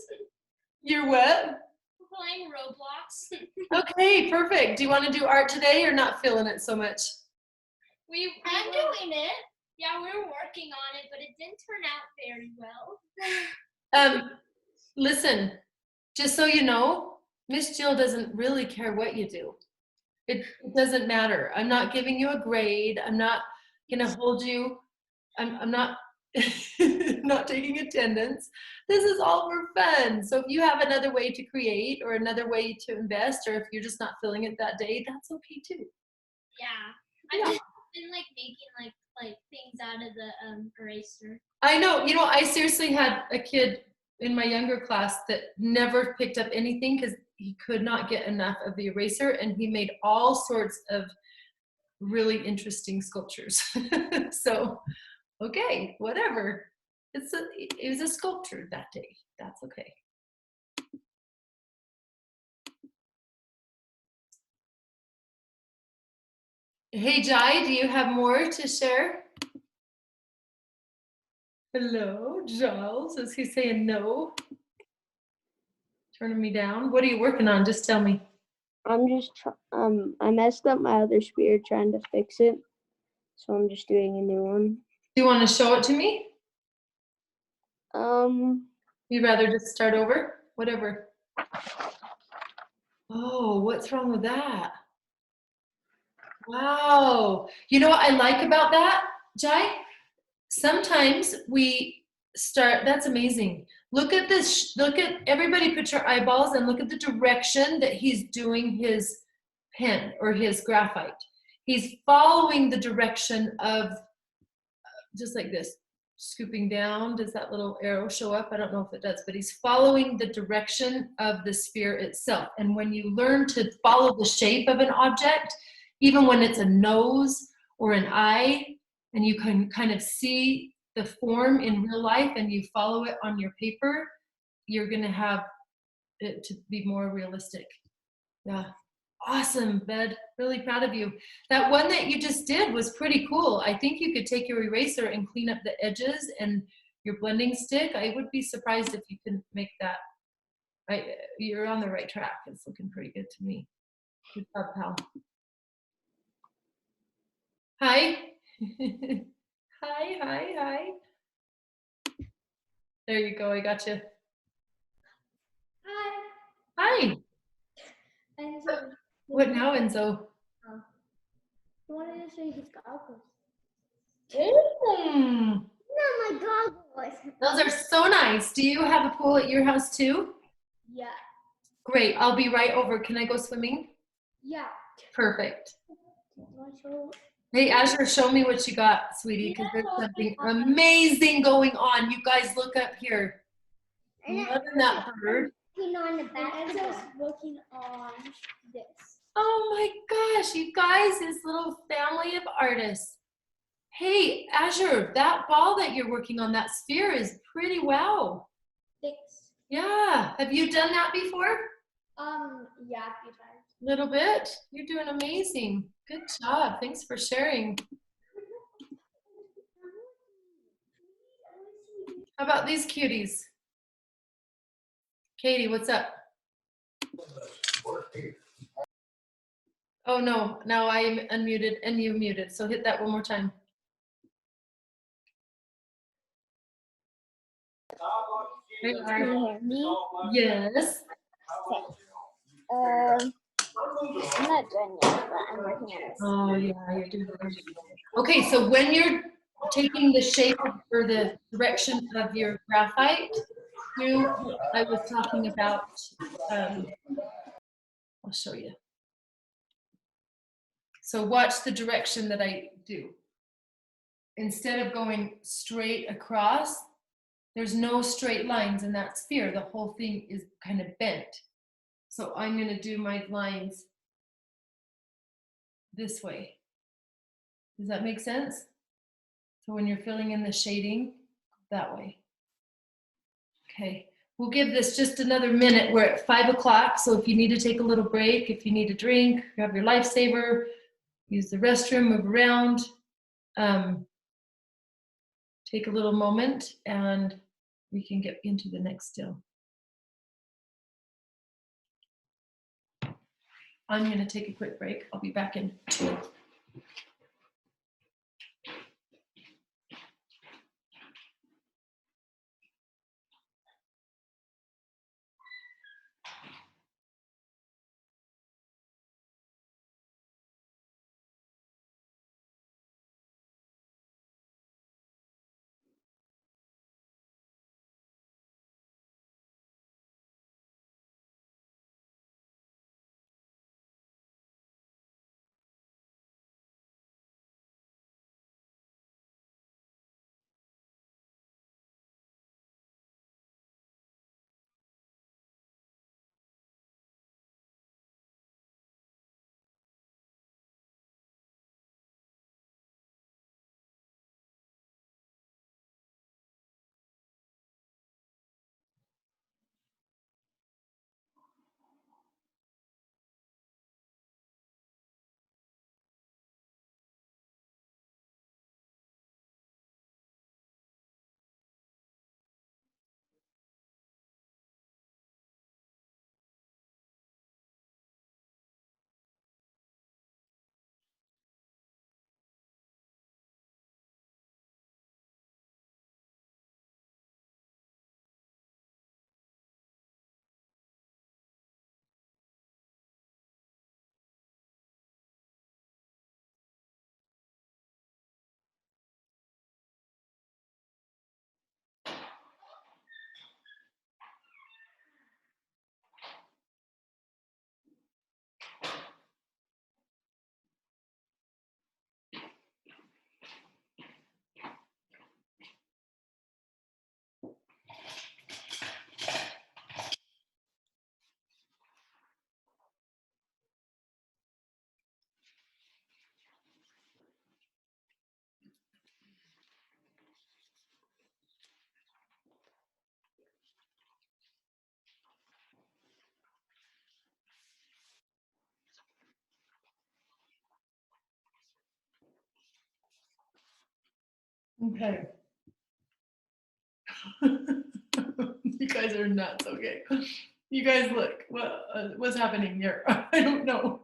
You're what? Playing Roblox. Okay, perfect. Do you want to do art today or not feeling it so much? I'm doing it. Yeah, we were working on it, but it didn't turn out very well. Listen, just so you know, Miss Jill doesn't really care what you do. It doesn't matter. I'm not giving you a grade. I'm not gonna hold you. I'm not not taking attendance. This is all for fun. So if you have another way to create or another way to invest, or if you're just not feeling it that day, that's okay too. Yeah. I've just been like making like things out of the eraser. I know. You know, I seriously had a kid in my younger class that never picked up anything because he could not get enough of the eraser, and he made all sorts of really interesting sculptures. So, okay, whatever. It was a sculpture that day. That's okay. Hey, Jai, do you have more to share? Hello, Giles. Is he saying no? Turning me down? What are you working on? Just tell me. I'm just I messed up my other spear trying to fix it, so I'm just doing a new one. Do you want to show it to me? You'd rather just start over? Whatever. Oh, what's wrong with that? Wow. You know what I like about that, Jai? Sometimes we start, that's amazing. Look at this, look at, everybody put your eyeballs and look at the direction that he's doing his pen or his graphite. He's following the direction of, just like this, scooping down. Does that little arrow show up? I don't know if it does, but he's following the direction of the sphere itself. And when you learn to follow the shape of an object, even when it's a nose or an eye, and you can kind of see the form in real life and you follow it on your paper, you're going to have it to be more realistic. Yeah. Awesome, Bed. Really proud of you. That one that you just did was pretty cool. I think you could take your eraser and clean up the edges and your blending stick. I would be surprised if you can make that. You're on the right track. It's looking pretty good to me. Good job, pal. Hi. Hi. There you go. I got you. Hi. Hi. Hi. And so What now, Enzo? he wanted to show you his goggles. Mm, No, my goggles. those are so nice. Do you have a pool at your house too? Yeah. Great. I'll be right over. Can I go swimming? Yeah. Perfect. Want to show? Hey, Asher, show me what you got, sweetie, because there's something amazing going on. You guys look up here. Loving that bird. Working on the back. And Enzo's working on this. Oh my gosh, you guys, this little family of artists. Hey, Azure, that ball that you're working on, that sphere is pretty wow. Thanks. Yeah, have you done that before? Yeah, a few times. Little bit. You're doing amazing. Good job. Thanks for sharing. How about these cuties? Katie, what's up? Oh no, now I'm unmuted and you muted. So hit that one more time. Hey, Can Laura. you hear me? Yes. I'm not done yet, but I'm working on this. Oh yeah, you're doing good. Okay, so when you're taking the shape or the direction of your graphite, do what I was talking about. I'll show you. So watch the direction that I do. Instead of going straight across, there's no straight lines in that sphere. The whole thing is kind of bent. So I'm going to do my lines this way. Does that make sense? So when you're filling in the shading, that way. Okay, we'll give this just another minute. We're at 5 o'clock, so if you need to take a little break, if you need a drink, grab your lifesaver, use the restroom, move around, take a little moment, and we can get into the next still. I'm going to take a quick break. I'll be back in 2. Okay. You guys are nuts. Okay. You guys look. What's happening here? I don't know.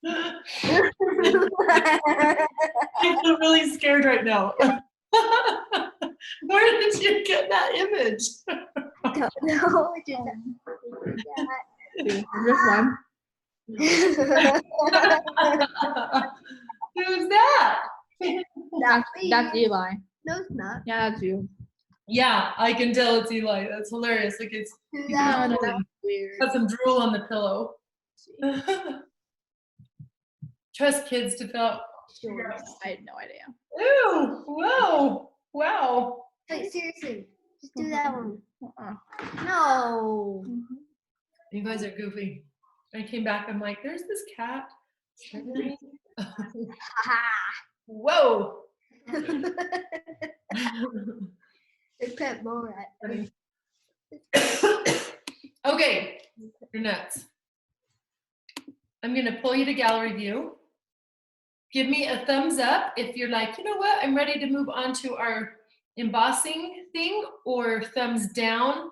I feel really scared right now. Where did you get that image? No, This one. Who's that? That's Eli. No, it's not. Yeah, that's you. Yeah, I can tell it's Eli. That's hilarious. Like it's Weird. got some drool on the pillow. Trust kids to fill. Sure. I had no idea. Ooh, whoa, wow. Wait, seriously, just do that one. Uh-uh. No. You guys are goofy. I came back. I'm like, there's this cat. Whoa. It's Pet Borat. Okay, you're nuts. I'm gonna pull you to gallery view. Give me a thumbs up if you're like, you know what, I'm ready to move on to our embossing thing, or thumbs down.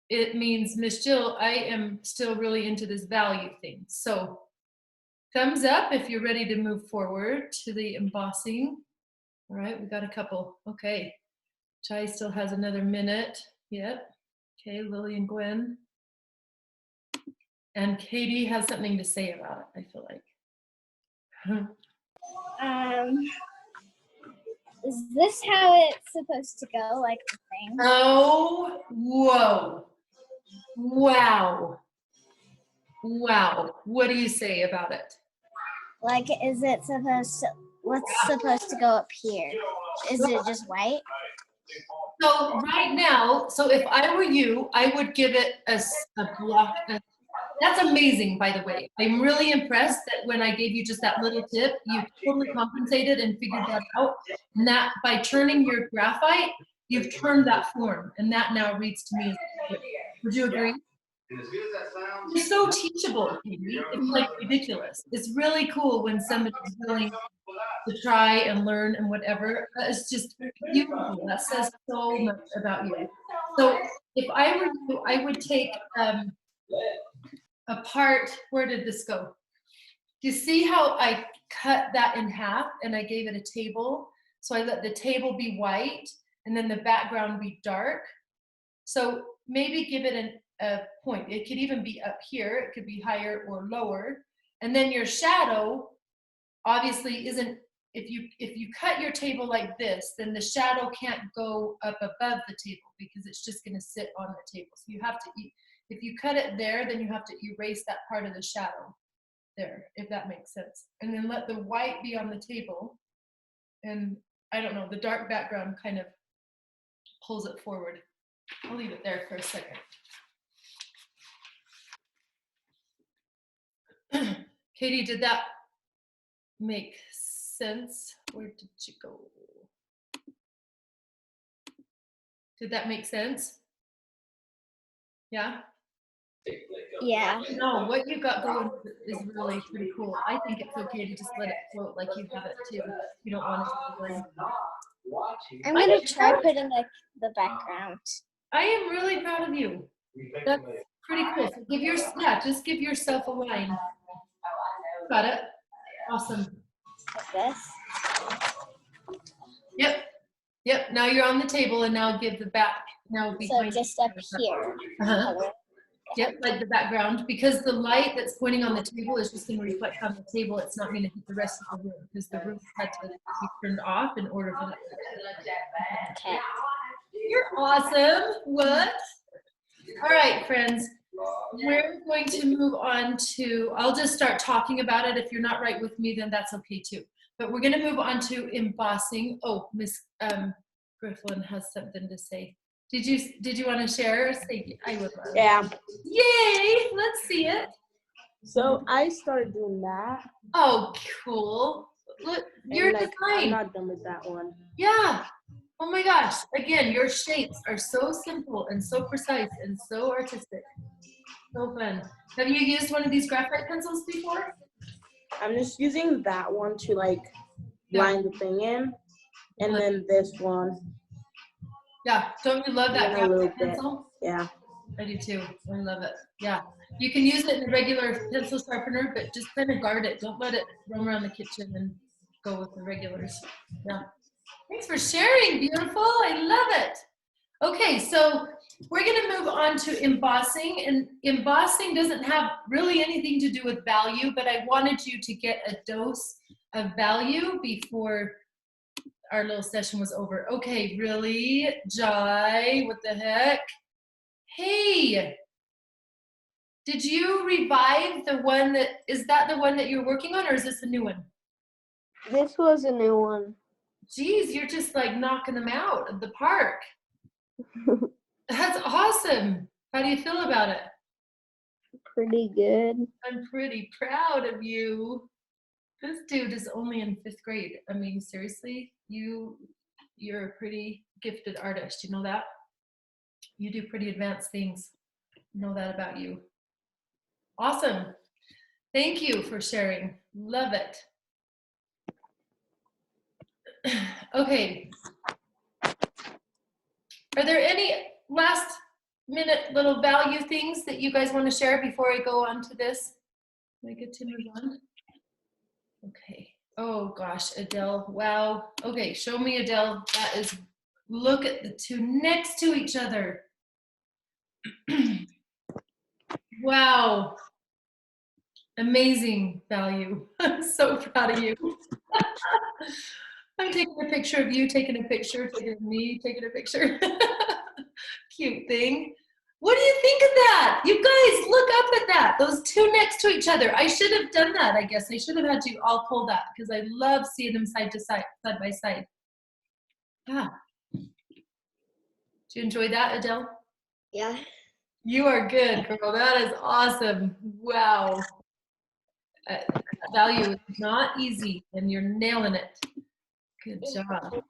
It means, Miss Jill, I am still really into this value thing. So thumbs up if you're ready to move forward to the embossing. All right, we got a couple. Okay, Chai still has another minute. Yep. Okay, Lily and Gwen. And Katie has something to say about it, I feel like. Is this how it's supposed to go, like the thing? Oh, whoa. Wow. Wow. What do you say about it? Like, is it supposed to, what's supposed to go up here? Is it just white? So right now, so if I were you, I would give it a block. That's amazing, by the way. I'm really impressed that when I gave you just that little tip, you totally compensated and figured that out. And that by turning your graphite, you've turned that form, and that now reads to me as good. Would you agree? You're so teachable, Katie. It's like ridiculous. It's really cool when somebody's willing to try and learn and whatever. It's just beautiful. That says so much about you. So if I were you, I would take a part. Where did this go? Do you see how I cut that in half and I gave it a table? So I let the table be white and then the background be dark. So maybe give it a point. It could even be up here. It could be higher or lower. And then your shadow obviously isn't, if you cut your table like this, then the shadow can't go up above the table because it's just going to sit on the table. So you have to, if you cut it there, then you have to erase that part of the shadow there, if that makes sense. And then let the white be on the table. And I don't know, the dark background kind of pulls it forward. I'll leave it there for a second. Katie, did that make sense? Where did you go? Did that make sense? Yeah? Yeah. No, what you got going is really pretty cool. I think it's okay to just let it float like you have it too. You don't want it to blend. I'm gonna try putting like the background. I am really proud of you. That's pretty cool. So just give yourself a line. Got it? Awesome. Like this. Yep. Now you're on the table, and now give the back. Now So behind. just up here. Uh-huh. Yep, like the background, because the light that's pointing on the table is just going to reflect on the table. It's not going to hit the rest of the room because the room had to be turned off in order for that. Okay. You're awesome. What? All right, friends. We're going to move on to, I'll just start talking about it. If you're not right with me, then that's okay too. But we're going to move on to embossing. Oh, Miss Griffin has something to say. Did you want to share? I would love. Yeah. Yay! Let's see it. So I started doing that. Oh, cool. Look, your I'm design. not done with that one. Yeah. Oh my gosh. Again, your shapes are so simple and so precise and so artistic. So fun. Have you used one of these graphite pencils before? I'm just using that one to like line the thing in, and then this one. Yeah. Don't you love that A little graphite bit. pencil? Yeah. I do too. I love it. Yeah. You can use it in a regular pencil sharpener, but just kind of guard it. Don't let it roam around the kitchen and go with the regulars. Yeah. Thanks for sharing, beautiful. I love it. Okay, so we're going to move on to embossing, and embossing doesn't have really anything to do with value, but I wanted you to get a dose of value before our little session was over. Okay, really? Jai, what the heck? Hey, did you revive the one is that the one that you're working on, or is this a new one? This was a new one. Geez, you're just like knocking them out of the park. That's awesome. How do you feel about it? Pretty good. I'm pretty proud of you. This dude is only in 5th grade. I mean, seriously, you're a pretty gifted artist. You know that? You do pretty advanced things. Know that about you. Awesome. Thank you for sharing. Love it. Okay. Are there any last minute little value things that you guys want to share before I go on to this? Am I good to move on? Okay. Oh gosh, Adele. Wow. Okay, show me Adele. That is, look at the two next to each other. Wow. Amazing value. I'm so proud of you. I'm taking a picture of you, taking a picture, taking me, taking a picture. Cute thing. What do you think of that? You guys, look up at that. Those two next to each other. I should have done that, I guess. I should have had you all pull that because I love seeing them side to side, side by side. Yeah. Did you enjoy that, Adele? Yeah. You are good, girl. That is awesome. Wow. Value is not easy, and you're nailing it. Good job.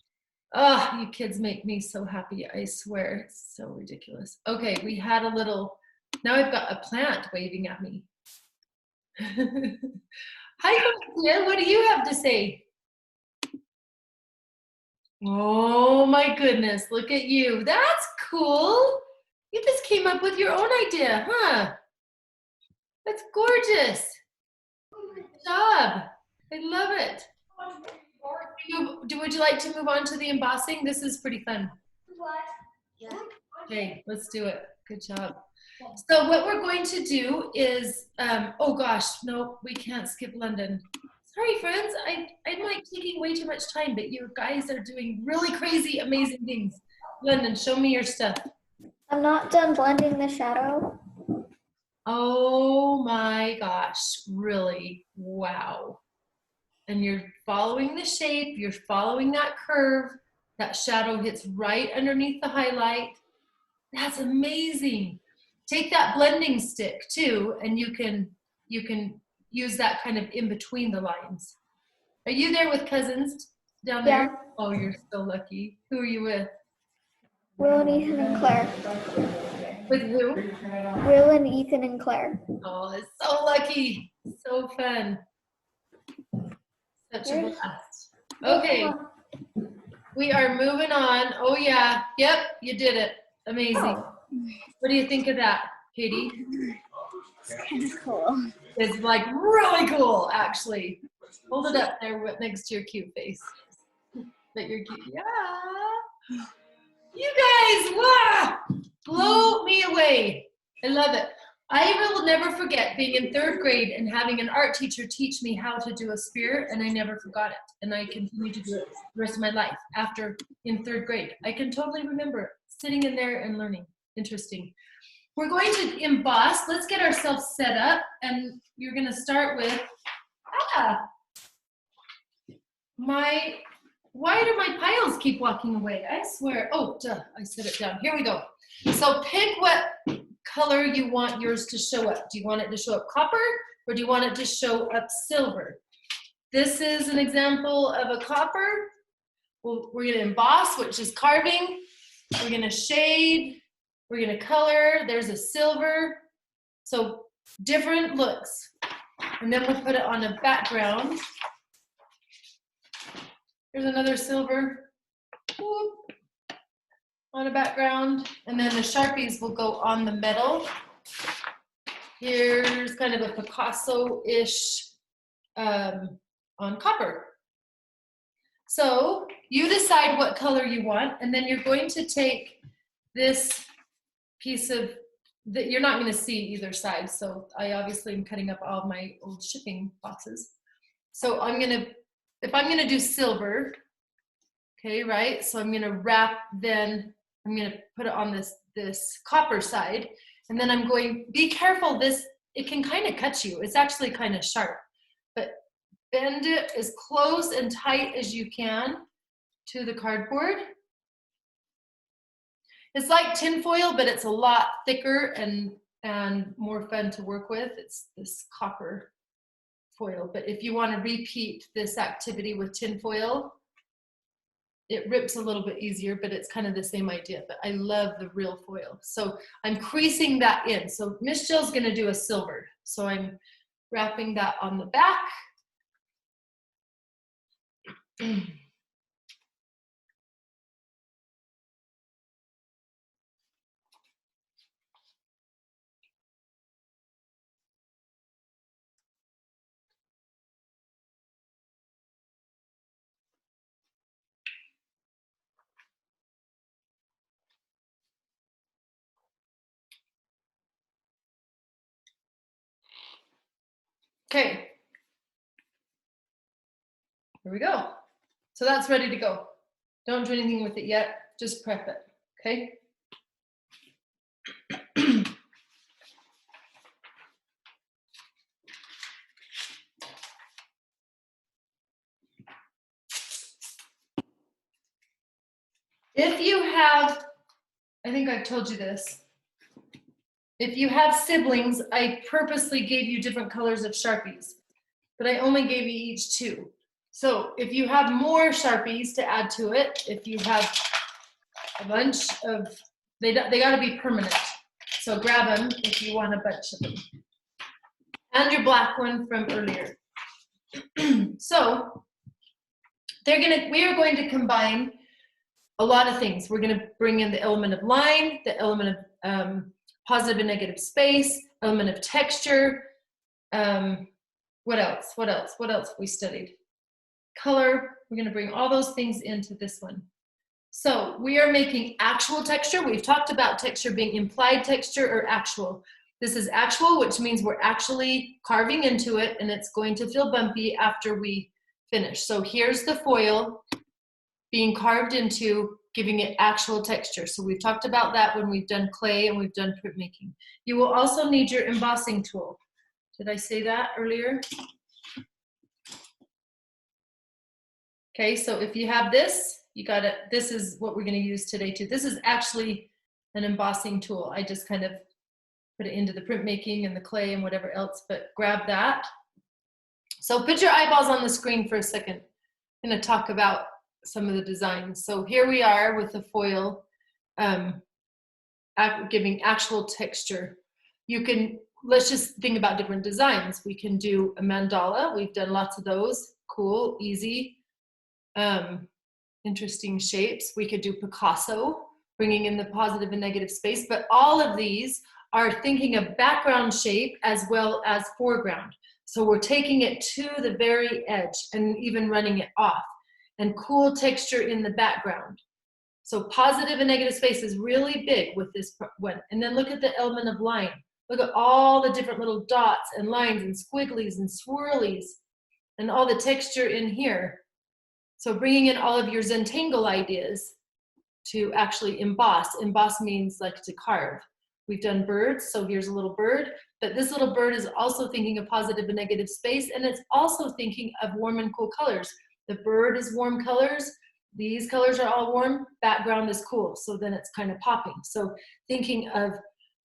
Oh, you kids make me so happy. I swear, it's so ridiculous. Okay, we had a little, now I've got a plant waving at me. Hi, Sophia, what do you have to say? Oh my goodness, look at you. That's cool. You just came up with your own idea, huh? That's gorgeous. Good job. I love it. Would you like to move on to the embossing? This is pretty fun. Yeah. Okay, let's do it. Good job. So what we're going to do is, oh gosh, no, we can't skip London. Sorry, friends. I'm like taking way too much time, but you guys are doing really crazy, amazing things. London, show me your stuff. I'm not done blending the shadow. Oh my gosh, really? Wow. And you're following the shape, you're following that curve, that shadow hits right underneath the highlight. That's amazing. Take that blending stick too, and you can use that kind of in between the lines. Are you there with cousins down there? Yeah. Oh, you're so lucky. Who are you with? Will and Ethan and Claire. With who? Will and Ethan and Claire. Oh, it's so lucky. So fun. Such a blast. Okay. We are moving on. Oh yeah. Yep, you did it. Amazing. What do you think of that, Katie? It's kind of cool. It's like really cool, actually. Hold it up there next to your cute face. That you're cute. Yeah. You guys, wow! Blow me away. I love it. I will never forget being in 3rd grade and having an art teacher teach me how to do a spear, and I never forgot it. And I continue to do it the rest of my life after in 3rd grade. I can totally remember sitting in there and learning. Interesting. We're going to emboss. Let's get ourselves set up, and you're going to start with, why do my piles keep walking away? I swear. Oh, duh, I set it down. Here we go. So pick what color you want yours to show up. Do you want it to show up copper, or do you want it to show up silver? This is an example of a copper. Well, we're going to emboss, which is carving. We're going to shade. We're going to color. There's a silver. So different looks. And then we'll put it on a background. There's another silver. Whoop. On a background, and then the Sharpies will go on the metal. Here's kind of a Picasso-ish on copper. So you decide what color you want, and then you're going to take this piece of that you're not going to see either side. So I obviously am cutting up all my old shipping boxes. So if I'm gonna do silver, okay, right? So I'm gonna wrap, then I'm gonna put it on this copper side, and then I'm going, be careful, it can kind of cut you. It's actually kind of sharp, but bend it as close and tight as you can to the cardboard. It's like tin foil, but it's a lot thicker and more fun to work with. It's this copper foil. But if you want to repeat this activity with tin foil, it rips a little bit easier, but it's kind of the same idea. But I love the real foil. So I'm creasing that in. So Miss Jill's going to do a silver. So I'm wrapping that on the back. Okay, here we go. So that's ready to go. Don't do anything with it yet, just prep it, okay? If you have, I think I've told you this, if you have siblings, I purposely gave you different colors of Sharpies, but I only gave you each 2. So if you have more Sharpies to add to it, if you have a bunch of, they gotta be permanent. So grab them if you want a bunch of them. And your black one from earlier. So we are going to combine a lot of things. We're going to bring in the element of line, the element of positive and negative space, element of texture. What else? What else have we studied? Color. We're going to bring all those things into this one. So we are making actual texture. We've talked about texture being implied texture or actual. This is actual, which means we're actually carving into it, and it's going to feel bumpy after we finish. So here's the foil being carved into, giving it actual texture. So we've talked about that when we've done clay and we've done printmaking. You will also need your embossing tool. Did I say that earlier? Okay, so if you have this, you got it. This is what we're going to use today too. This is actually an embossing tool. I just kind of put it into the printmaking and the clay and whatever else, but grab that. So put your eyeballs on the screen for a second. I'm going to talk about some of the designs. So here we are with the foil giving actual texture. Let's just think about different designs. We can do a mandala. We've done lots of those. Cool, easy, interesting shapes. We could do Picasso, bringing in the positive and negative space, but all of these are thinking of background shape as well as foreground. So we're taking it to the very edge and even running it off, and cool texture in the background. So positive and negative space is really big with this one. And then look at the element of line. Look at all the different little dots and lines and squigglies and swirlies and all the texture in here. So bringing in all of your Zentangle ideas to actually emboss. Emboss means like to carve. We've done birds, so here's a little bird, but this little bird is also thinking of positive and negative space, and it's also thinking of warm and cool colors. The bird is warm colors, these colors are all warm, background is cool, so then it's kind of popping. So thinking of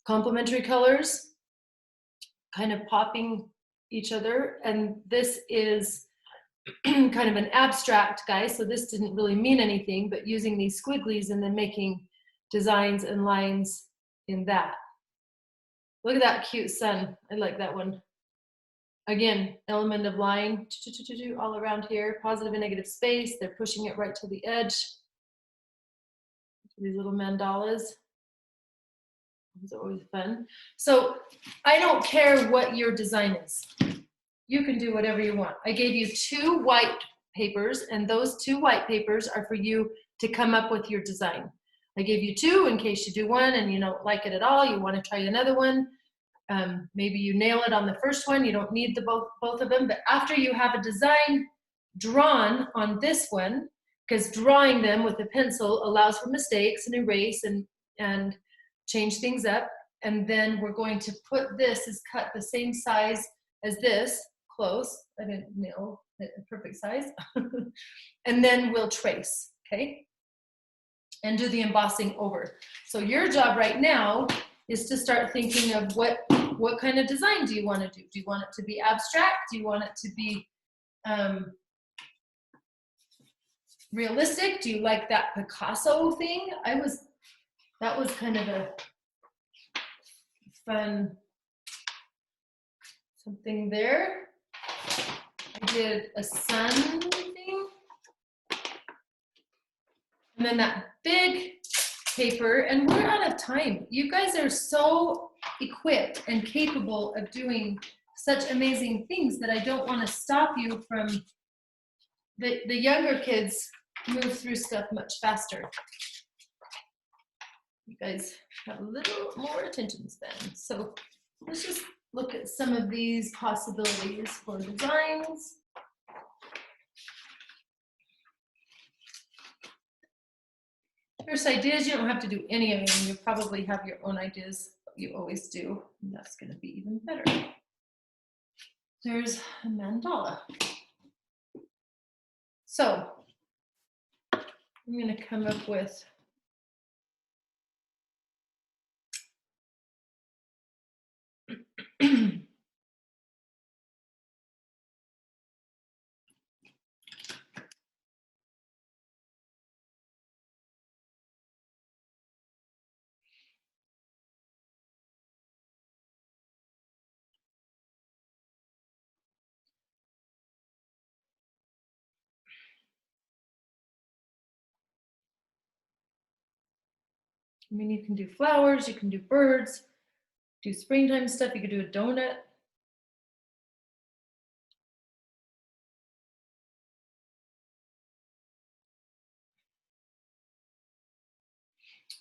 complementary colors, kind of popping each other, and this is kind of an abstract guy, so this didn't really mean anything, but using these squigglies and then making designs and lines in that. Look at that cute sun. I like that one. Again, element of line all around here, positive and negative space. They're pushing it right to the edge. These little mandalas. It's always fun. So I don't care what your design is. You can do whatever you want. I gave you 2 white papers, and those 2 white papers are for you to come up with your design. I gave you 2 in case you do one and you don't like it at all. You want to try another one. Maybe you nail it on the first one. You don't need the both of them. But after you have a design drawn on this one, because drawing them with a pencil allows for mistakes and erase and change things up. And then we're going to put this is cut the same size as this, close. I didn't nail it perfect size. And then we'll trace, okay? And do the embossing over. So your job right now is to start thinking of what kind of design do you want to do? Do you want it to be abstract? Do you want it to be realistic? Do you like that Picasso thing? That was kind of a fun something there. I did a sun thing. And then that big paper, and we're out of time. You guys are so equipped and capable of doing such amazing things that I don't want to stop you from, the younger kids move through stuff much faster. You guys have a little more attention span. So let's just look at some of these possibilities for designs. First ideas, you don't have to do any of them. You probably have your own ideas. You always do. And that's going to be even better. There's a mandala. So I'm going to come up with I mean, you can do flowers, you can do birds, do springtime stuff, you could do a donut.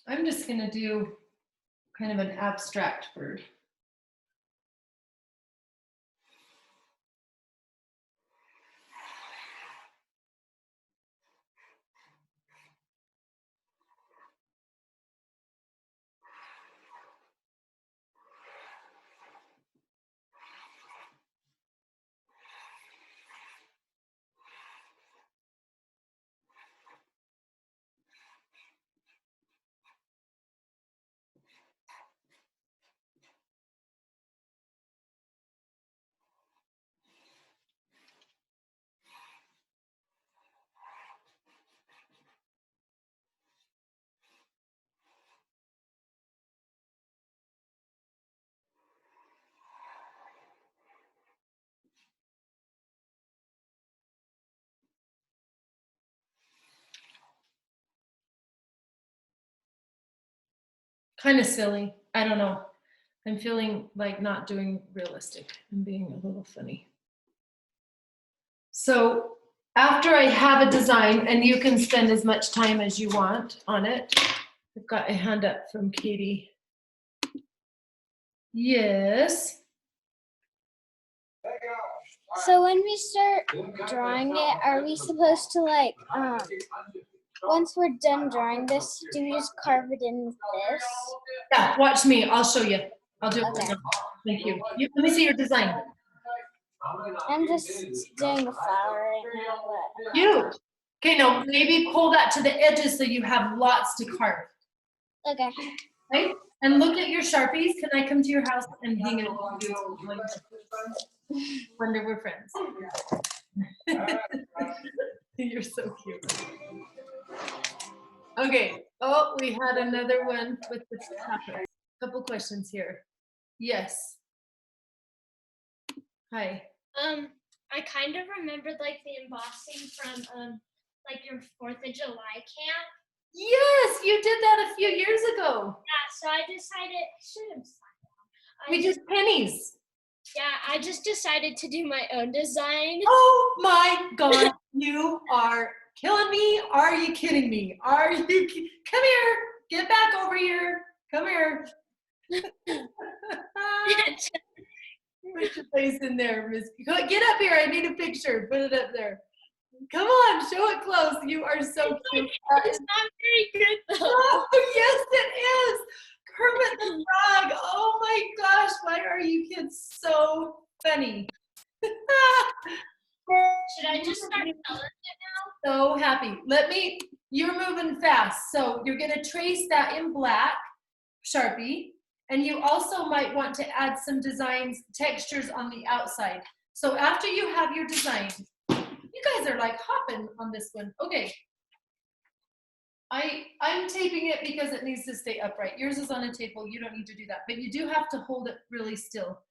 I'm just going to do kind of an abstract bird. Kind of silly. I don't know. I'm feeling like not doing realistic. I'm being a little funny. So after I have a design, and you can spend as much time as you want on it. I've got a hand up from Katie. Yes. So when we start drawing it, are we supposed to like, once we're done drawing this, do we just carve it in with this? Yeah, watch me. I'll show you. I'll do it. Okay. Thank you. Let me see your design. I'm just doing the flower right now, but Cute. Okay, now maybe pull that to the edges so you have lots to carve. okay. Right? And look at your Sharpies. Can I come to your house and hang it with you? Wonder we're friends. You're so cute. Okay. Oh, we had another one with the topic. Couple questions here. Yes. Hi. I kind of remembered like the embossing from like your 4th of July camp. Yes, you did that a few years ago. Yeah, so I decided I should have signed down. We did pennies. Yeah, I just decided to do my own design. Oh my God, you are killing me. Are you kidding me? Come here. get back over here. Come here. Put your face in there, Miss. Get up here. I need a picture. Put it up there. Come on, show it close. You are so cute. It's not very good though. Oh, yes, it is. Kermit the Frog. Oh my gosh, why are you kids so funny? Should I just start coloring it now? So happy. You're moving fast. So you're gonna trace that in black, Sharpie, and you also might want to add some designs, textures on the outside. So after you have your design, you guys are like hopping on this one. Okay. I'm taping it because it needs to stay upright. Yours is on a table. You don't need to do that, but you do have to hold it really still.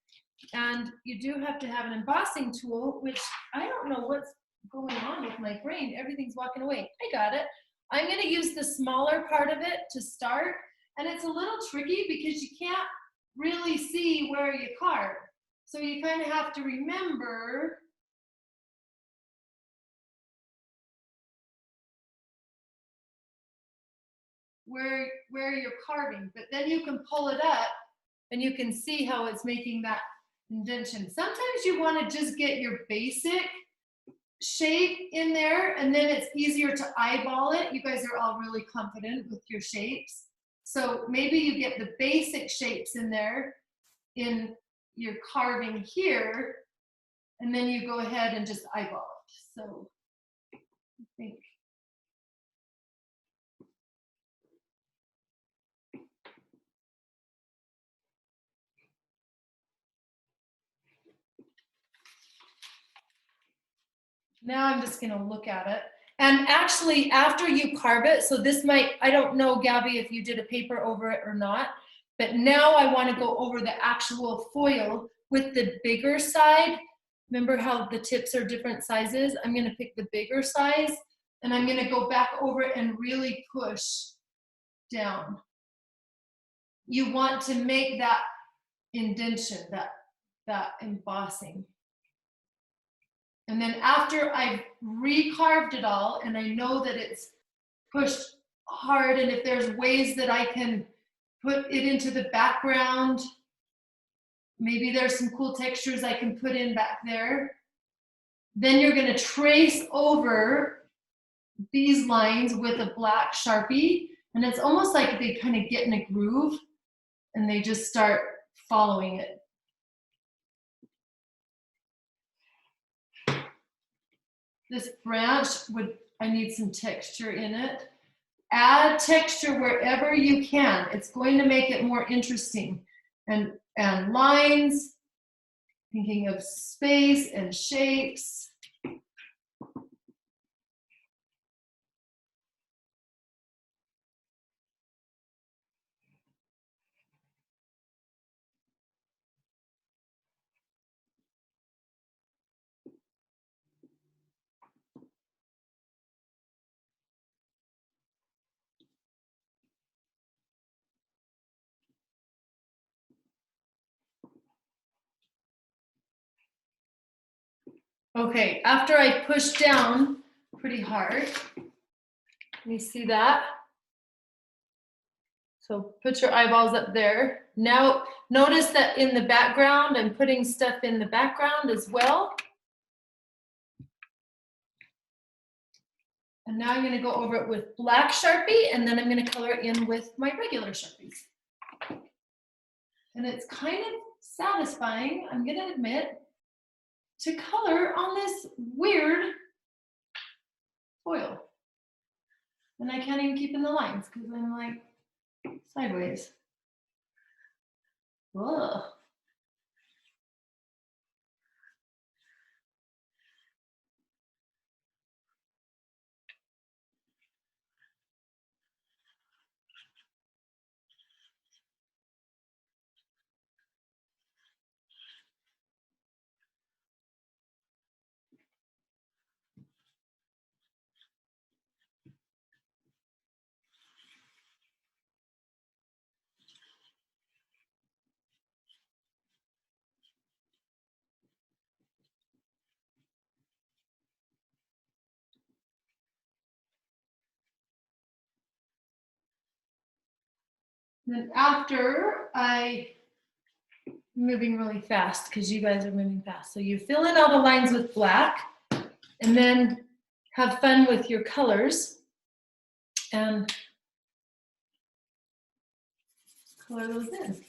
And you do have to have an embossing tool, which I don't know what's going on with my brain. Everything's walking away. I got it. I'm going to use the smaller part of it to start. And it's a little tricky because you can't really see where you carve. So you kind of have to remember where you're carving. But then you can pull it up and you can see how it's making that indentation. Sometimes you want to just get your basic shape in there, and then it's easier to eyeball it. You guys are all really confident with your shapes. So maybe you get the basic shapes in there in your carving here, and then you go ahead and just eyeball it. So I think. Now I'm just gonna look at it. And actually, after you carve it, so this might, I don't know, Gabby, if you did a paper over it or not, but now I wanna go over the actual foil with the bigger side. Remember how the tips are different sizes? I'm gonna pick the bigger size, and I'm gonna go back over it and really push down. You want to make that indentation, that embossing. And then after I've recarved it all and I know that it's pushed hard, and if there's ways that I can put it into the background, maybe there's some cool textures I can put in back there, then you're gonna trace over these lines with a black Sharpie, and it's almost like they kind of get in a groove and they just start following it. This branch I need some texture in it. Add texture wherever you can. It's going to make it more interesting. And lines, thinking of space and shapes. Okay, after I push down pretty hard, you see that? So put your eyeballs up there. Now notice that in the background, I'm putting stuff in the background as well. And now I'm gonna go over it with black Sharpie, and then I'm gonna color it in with my regular Sharpies. And it's kind of satisfying, I'm gonna admit, to color on this weird foil. And I can't even keep in the lines because I'm like sideways. Ugh. Then after I'm moving really fast because you guys are moving fast. So you fill in all the lines with black and then have fun with your colors and color those in.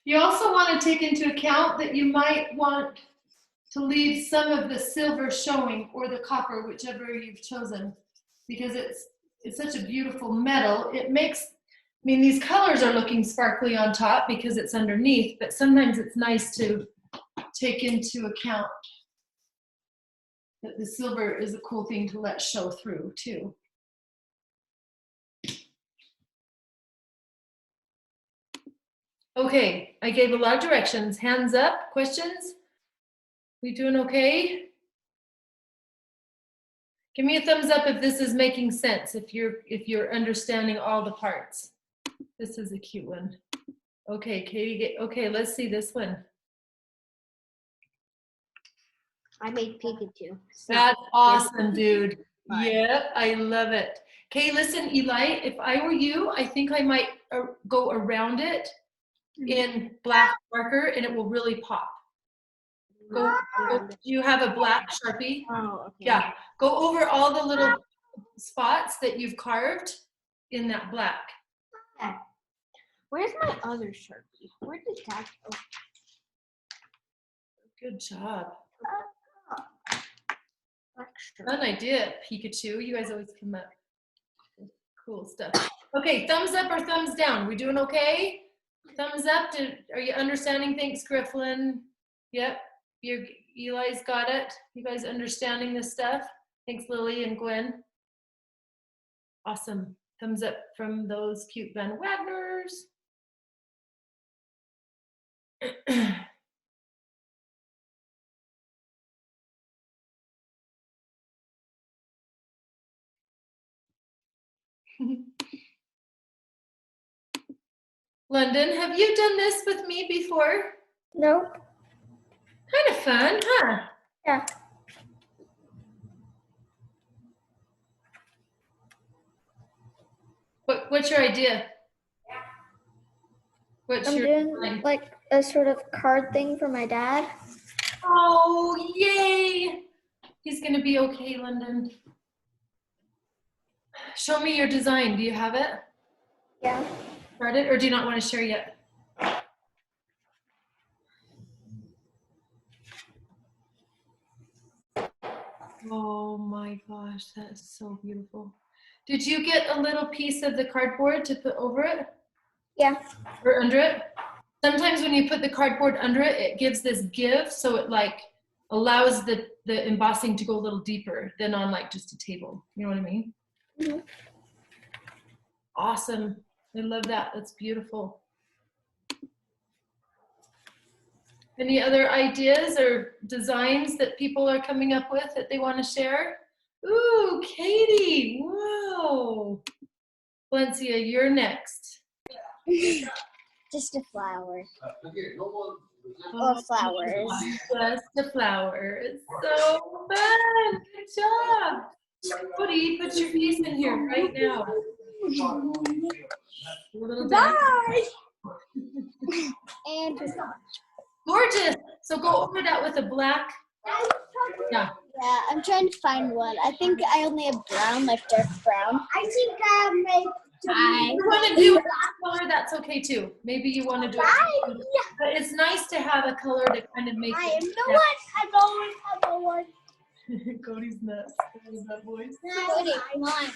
You also want to take into account that you might want to leave some of the silver showing or the copper, whichever you've chosen, because it's such a beautiful metal. It makes, I mean, these colors are looking sparkly on top because it's underneath, but sometimes it's nice to take into account that the silver is a cool thing to let show through too. Okay, I gave a lot of directions. Hands up, questions? We doing okay? Give me a thumbs up if this is making sense, if you're understanding all the parts. This is a cute one. Okay, Katie, okay, let's see this one. I made Pikachu. That's awesome, dude. Yep, I love it. Okay, listen, Eli, if I were you, I think I might go around it in black marker and it will really pop. Go, do you have a black Sharpie? Oh, okay. Yeah, go over all the little spots that you've carved in that black. Okay. Where's my other Sharpie? Where did that go? Good job. Black Fun idea, Pikachu. You guys always come up with cool stuff. Okay, thumbs up or thumbs down? We doing okay? Thumbs up. Are you understanding? Thanks, Grifflin. Yep. Eli's got it. You guys understanding this stuff? Thanks, Lily and Gwen. Awesome. Thumbs up from those cute Van Wagners. London, have you done this with me before? No. Kind of fun, huh? Yeah. What's your idea? I'm doing like a sort of card thing for my dad. Oh, yay! He's gonna be okay, London. Show me your design. Do you have it? Yeah. Start it, or do you not want to share yet? Oh my gosh, that is so beautiful. Did you get a little piece of the cardboard to put over it? Yeah. Or under it? Sometimes when you put the cardboard under it, it gives this give, so it like allows the embossing to go a little deeper than on like just a table. You know what I mean? Mm-hmm. Awesome. I love that. That's beautiful. Any other ideas or designs that people are coming up with that they want to share? Ooh, Katie. Whoa. Valencia, you're next. Just a flower. Oh, Or flowers. Just the flowers. So fun. Good job. Cody, put your piece in here right now. A little bye. And Gorgeous. So go over that with a black. Yeah. yeah, I'm trying to find one. I think I only have brown, like dark brown. I think I made. If you want to do a color, that's okay too. Maybe you want to do it. But it's nice to have a color to kind of make it. I know one. Cody's nuts. There's that voice. Cody, come on.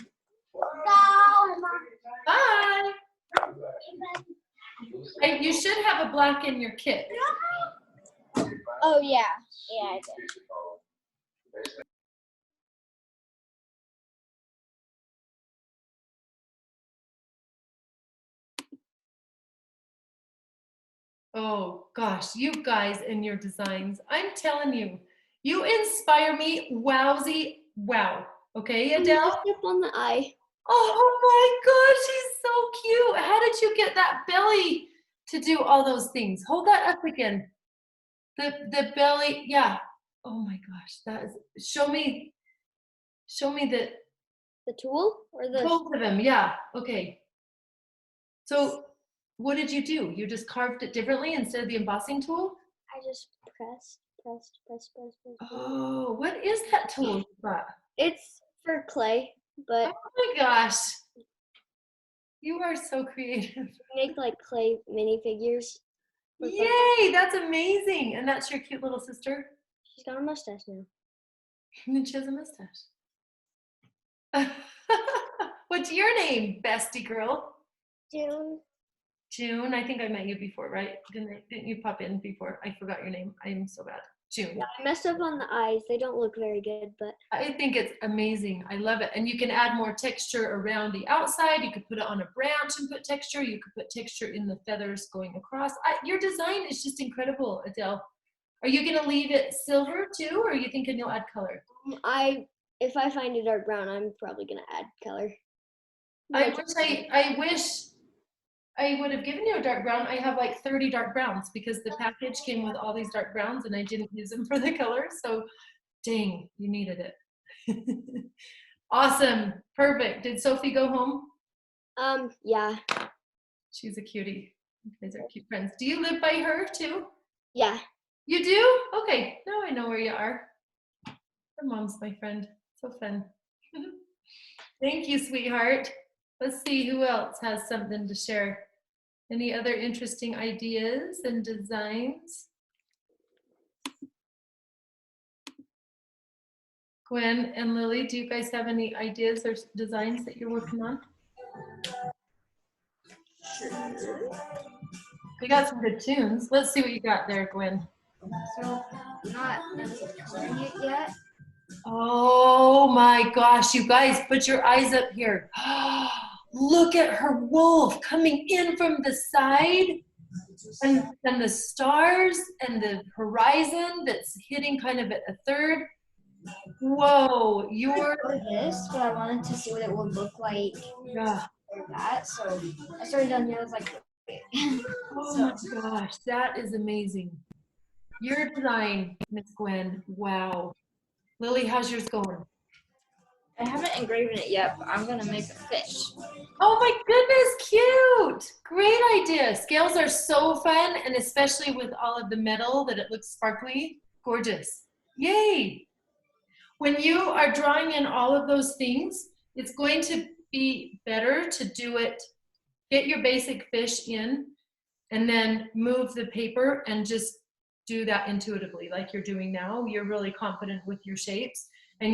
Bye. Hey, you should have a black in your kit. Oh yeah, yeah, I did. Oh gosh, you guys and your designs. I'm telling you, you inspire me. Wowzy, wow. Okay, Adele? Step on the eye. Oh my gosh, she's so cute. How did you get that belly to do all those things? Hold that up again. The belly, yeah. Oh my gosh, that is, show me The tool or the both of them, yeah, okay. So what did you do? You just carved it differently instead of the embossing tool? I just pressed. Oh, what is that tool you got? It's for clay, but Oh my gosh. You are so creative. make like clay minifigures. Yay, that's amazing. And that's your cute little sister? She's got a mustache now. And she has a mustache. What's your name, bestie girl? June. June, I think I met you before, right? Didn't you pop in before? I forgot your name. I'm so bad. June. I messed up on the eyes. They don't look very good, but I think it's amazing. I love it. And you can add more texture around the outside. You could put it on a branch and put texture. You could put texture in the feathers going across. Your design is just incredible, Adele. Are you going to leave it silver too, or are you thinking you'll add color? if I find a dark brown, I'm probably gonna add color. I wish I would have given you a dark brown. I have like 30 dark browns because the package came with all these dark browns and I didn't use them for the color. So dang, you needed it. Awesome. Perfect. Did Sophie go home? Yeah. She's a cutie. You guys are cute friends. Do you live by her too? Yeah. You do? Okay. Now I know where you are. Her mom's my friend. So fun. Thank you, sweetheart. Let's see who else has something to share. Any other interesting ideas and designs? Gwen and Lily, do you guys have any ideas or designs that you're working on? We got some good tunes. Let's see what you got there, Gwen. So not coloring it yet. Oh my gosh, you guys, put your eyes up here. Look at her wolf coming in from the side and the stars and the horizon that's hitting kind of at a third. Whoa, you're This, but I wanted to see what it would look like yeah. or that. So I started down here. I was like, Oh my gosh, that is amazing. Your design, Miss Gwen. Wow. Lily, how's yours going? I haven't engraven it yet, but I'm gonna make a fish. Oh my goodness, cute! Great idea. Scales are so fun, and especially with all of the metal that it looks sparkly, gorgeous. Yay! When you are drawing in all of those things, it's going to be better to do it, get your basic fish in, and then move the paper and just do that intuitively like you're doing now. You're really confident with your shapes, and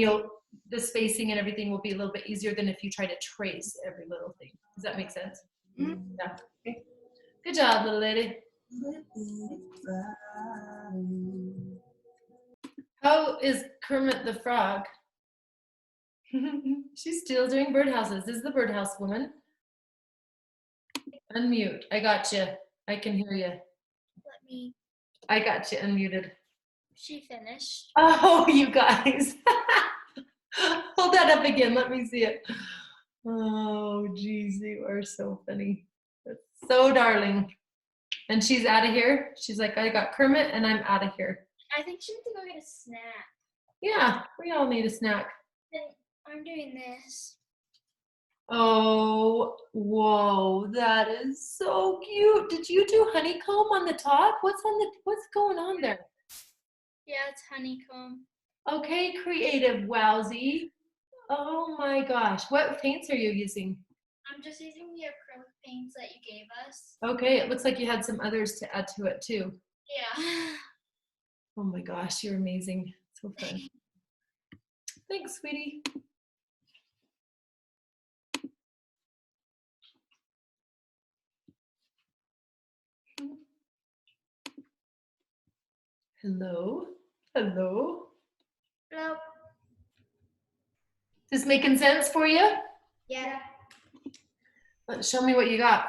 the spacing and everything will be a little bit easier than if you try to trace every little thing. Does that make sense? Mm-hmm. Yeah. Good job, little lady. How is Kermit the Frog? She's still doing birdhouses. This is the birdhouse woman. Unmute. I got you. I can hear you. Let me. I got you unmuted. She finished. Oh, you guys. Hold that up again. Let me see it. Oh, geez, you are so funny. That's so darling. And she's out of here. She's like, I got Kermit and I'm out of here. I think she went to go get a snack. Yeah, we all need a snack. Then I'm doing this. Oh, whoa, that is so cute. Did you do honeycomb on the top? What's going on there? Yeah, it's honeycomb. Okay, creative wowzy. Oh my gosh, what paints are you using? I'm just using the acrylic paints that you gave us. Okay, it looks like you had some others to add to it too. Yeah. Oh my gosh, you're amazing. So fun. Thanks, sweetie. Hello. Hello. Hello. Is this making sense for you? Yeah. Show me what you got.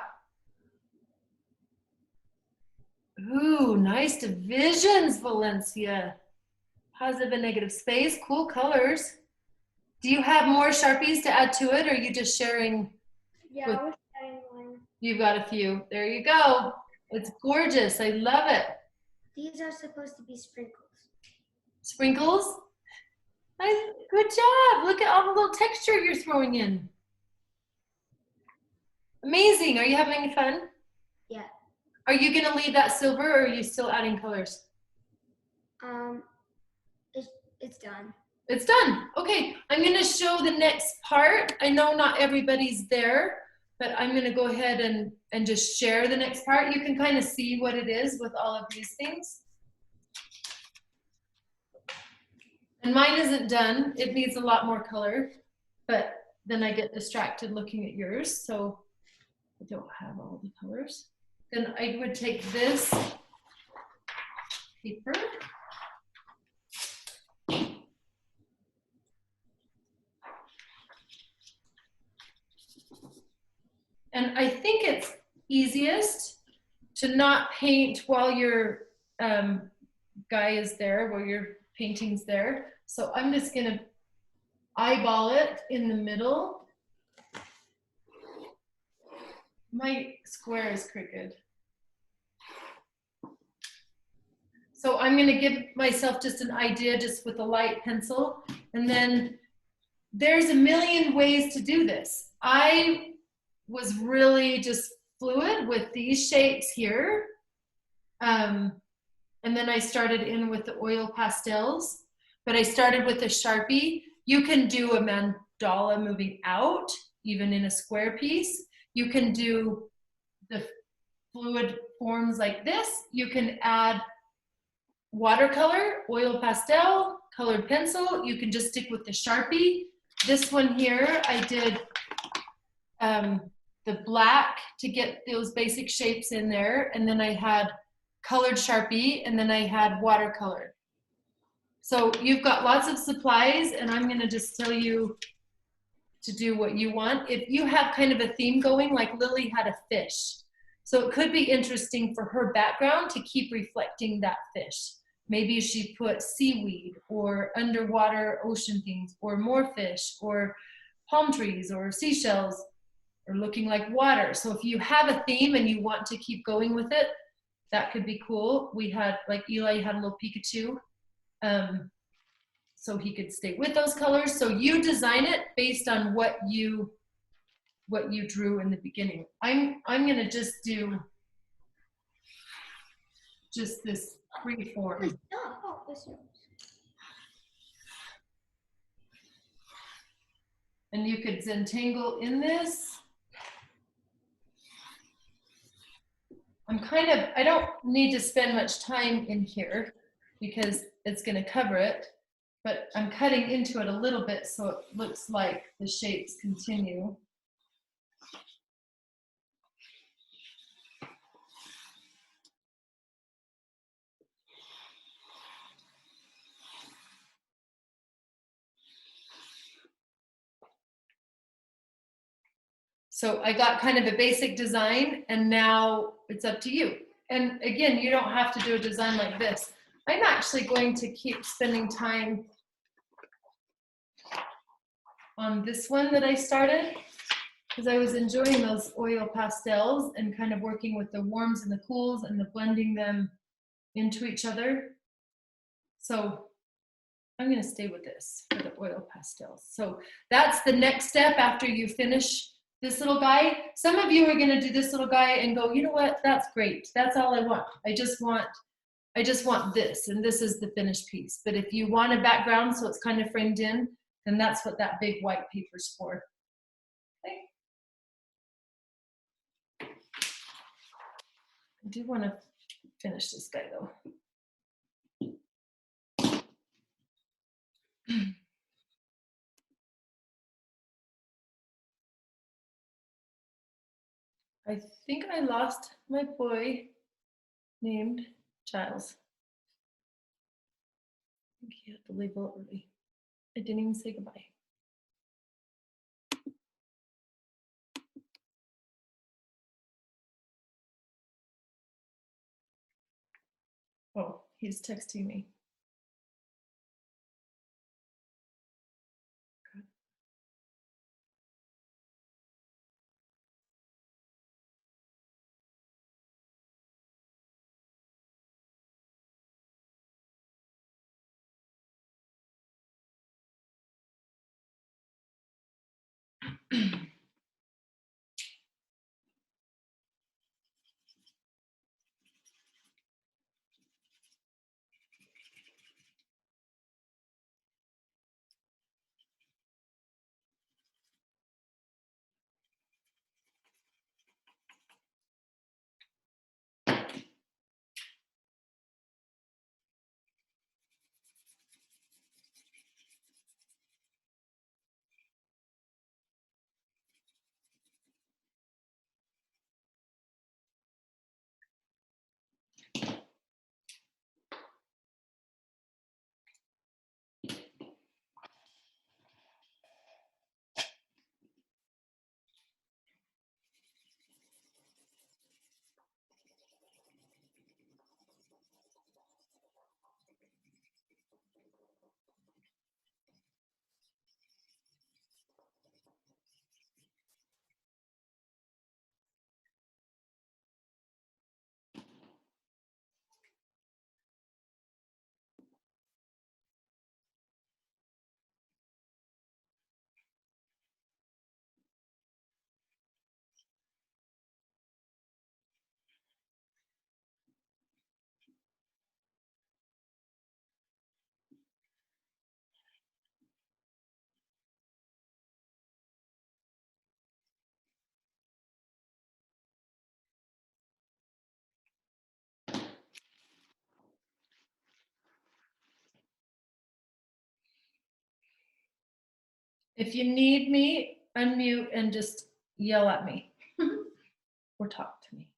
Ooh, nice divisions, Valencia. Positive and negative space, cool colors. Do you have more Sharpies to add to it, or are you just sharing? Yeah, with- I was trying one. You've got a few. There you go. It's gorgeous. I love it. These are supposed to be sprinkles. Sprinkles. Nice. Good job. Look at all the little texture you're throwing in. Amazing. Are you having any fun? Yeah. Are you going to leave that silver, or are you still adding colors? It's done. It's done. Okay, I'm going to show the next part. I know not everybody's there, but I'm going to go ahead and just share the next part. You can kind of see what it is with all of these things. And mine isn't done. It needs a lot more color, but then I get distracted looking at yours, so I don't have all the colors. Then I would take this paper. And I think it's easiest to not paint while your guy is there, while your painting's there. So I'm just gonna eyeball it in the middle. My square is crooked. So I'm gonna give myself just an idea just with a light pencil. And then there's a million ways to do this. I was really just fluid with these shapes here. And then I started in with the oil pastels, but I started with a Sharpie. You can do a mandala moving out, even in a square piece. You can do the fluid forms like this. You can add watercolor, oil pastel, colored pencil. You can just stick with the Sharpie. This one here, I did the black to get those basic shapes in there, and then I had colored Sharpie, and then I had watercolor. So you've got lots of supplies, and I'm gonna just tell you to do what you want. If you have kind of a theme going, like Lily had a fish, so it could be interesting for her background to keep reflecting that fish. Maybe she put seaweed or underwater ocean things, or more fish, or palm trees, or seashells, or looking like water. So if you have a theme and you want to keep going with it, that could be cool. We had, like Eli had a little Pikachu, so he could stay with those colors. So you design it based on what you drew in the beginning. I'm gonna just do just this free form. And you could Zentangle in this. I don't need to spend much time in here because it's gonna cover it, but I'm cutting into it a little bit so it looks like the shapes continue. So I got kind of a basic design, and now it's up to you. And again, you don't have to do a design like this. I'm actually going to keep spending time on this one that I started because I was enjoying those oil pastels and kind of working with the warms and the cools and the blending them into each other. So I'm going to stay with this for the oil pastels. So that's the next step after you finish this little guy. Some of you are going to do this little guy and go, you know what, that's great. That's all I want. I just want this, and this is the finished piece. But if you want a background so it's kind of framed in, then that's what that big white paper's for. Okay. I do want to finish this guy though. I think I lost my boy named Giles. I think he had to leave a little early. I didn't even say goodbye. Oh, he's texting me. If you need me, unmute and just yell at me or talk to me.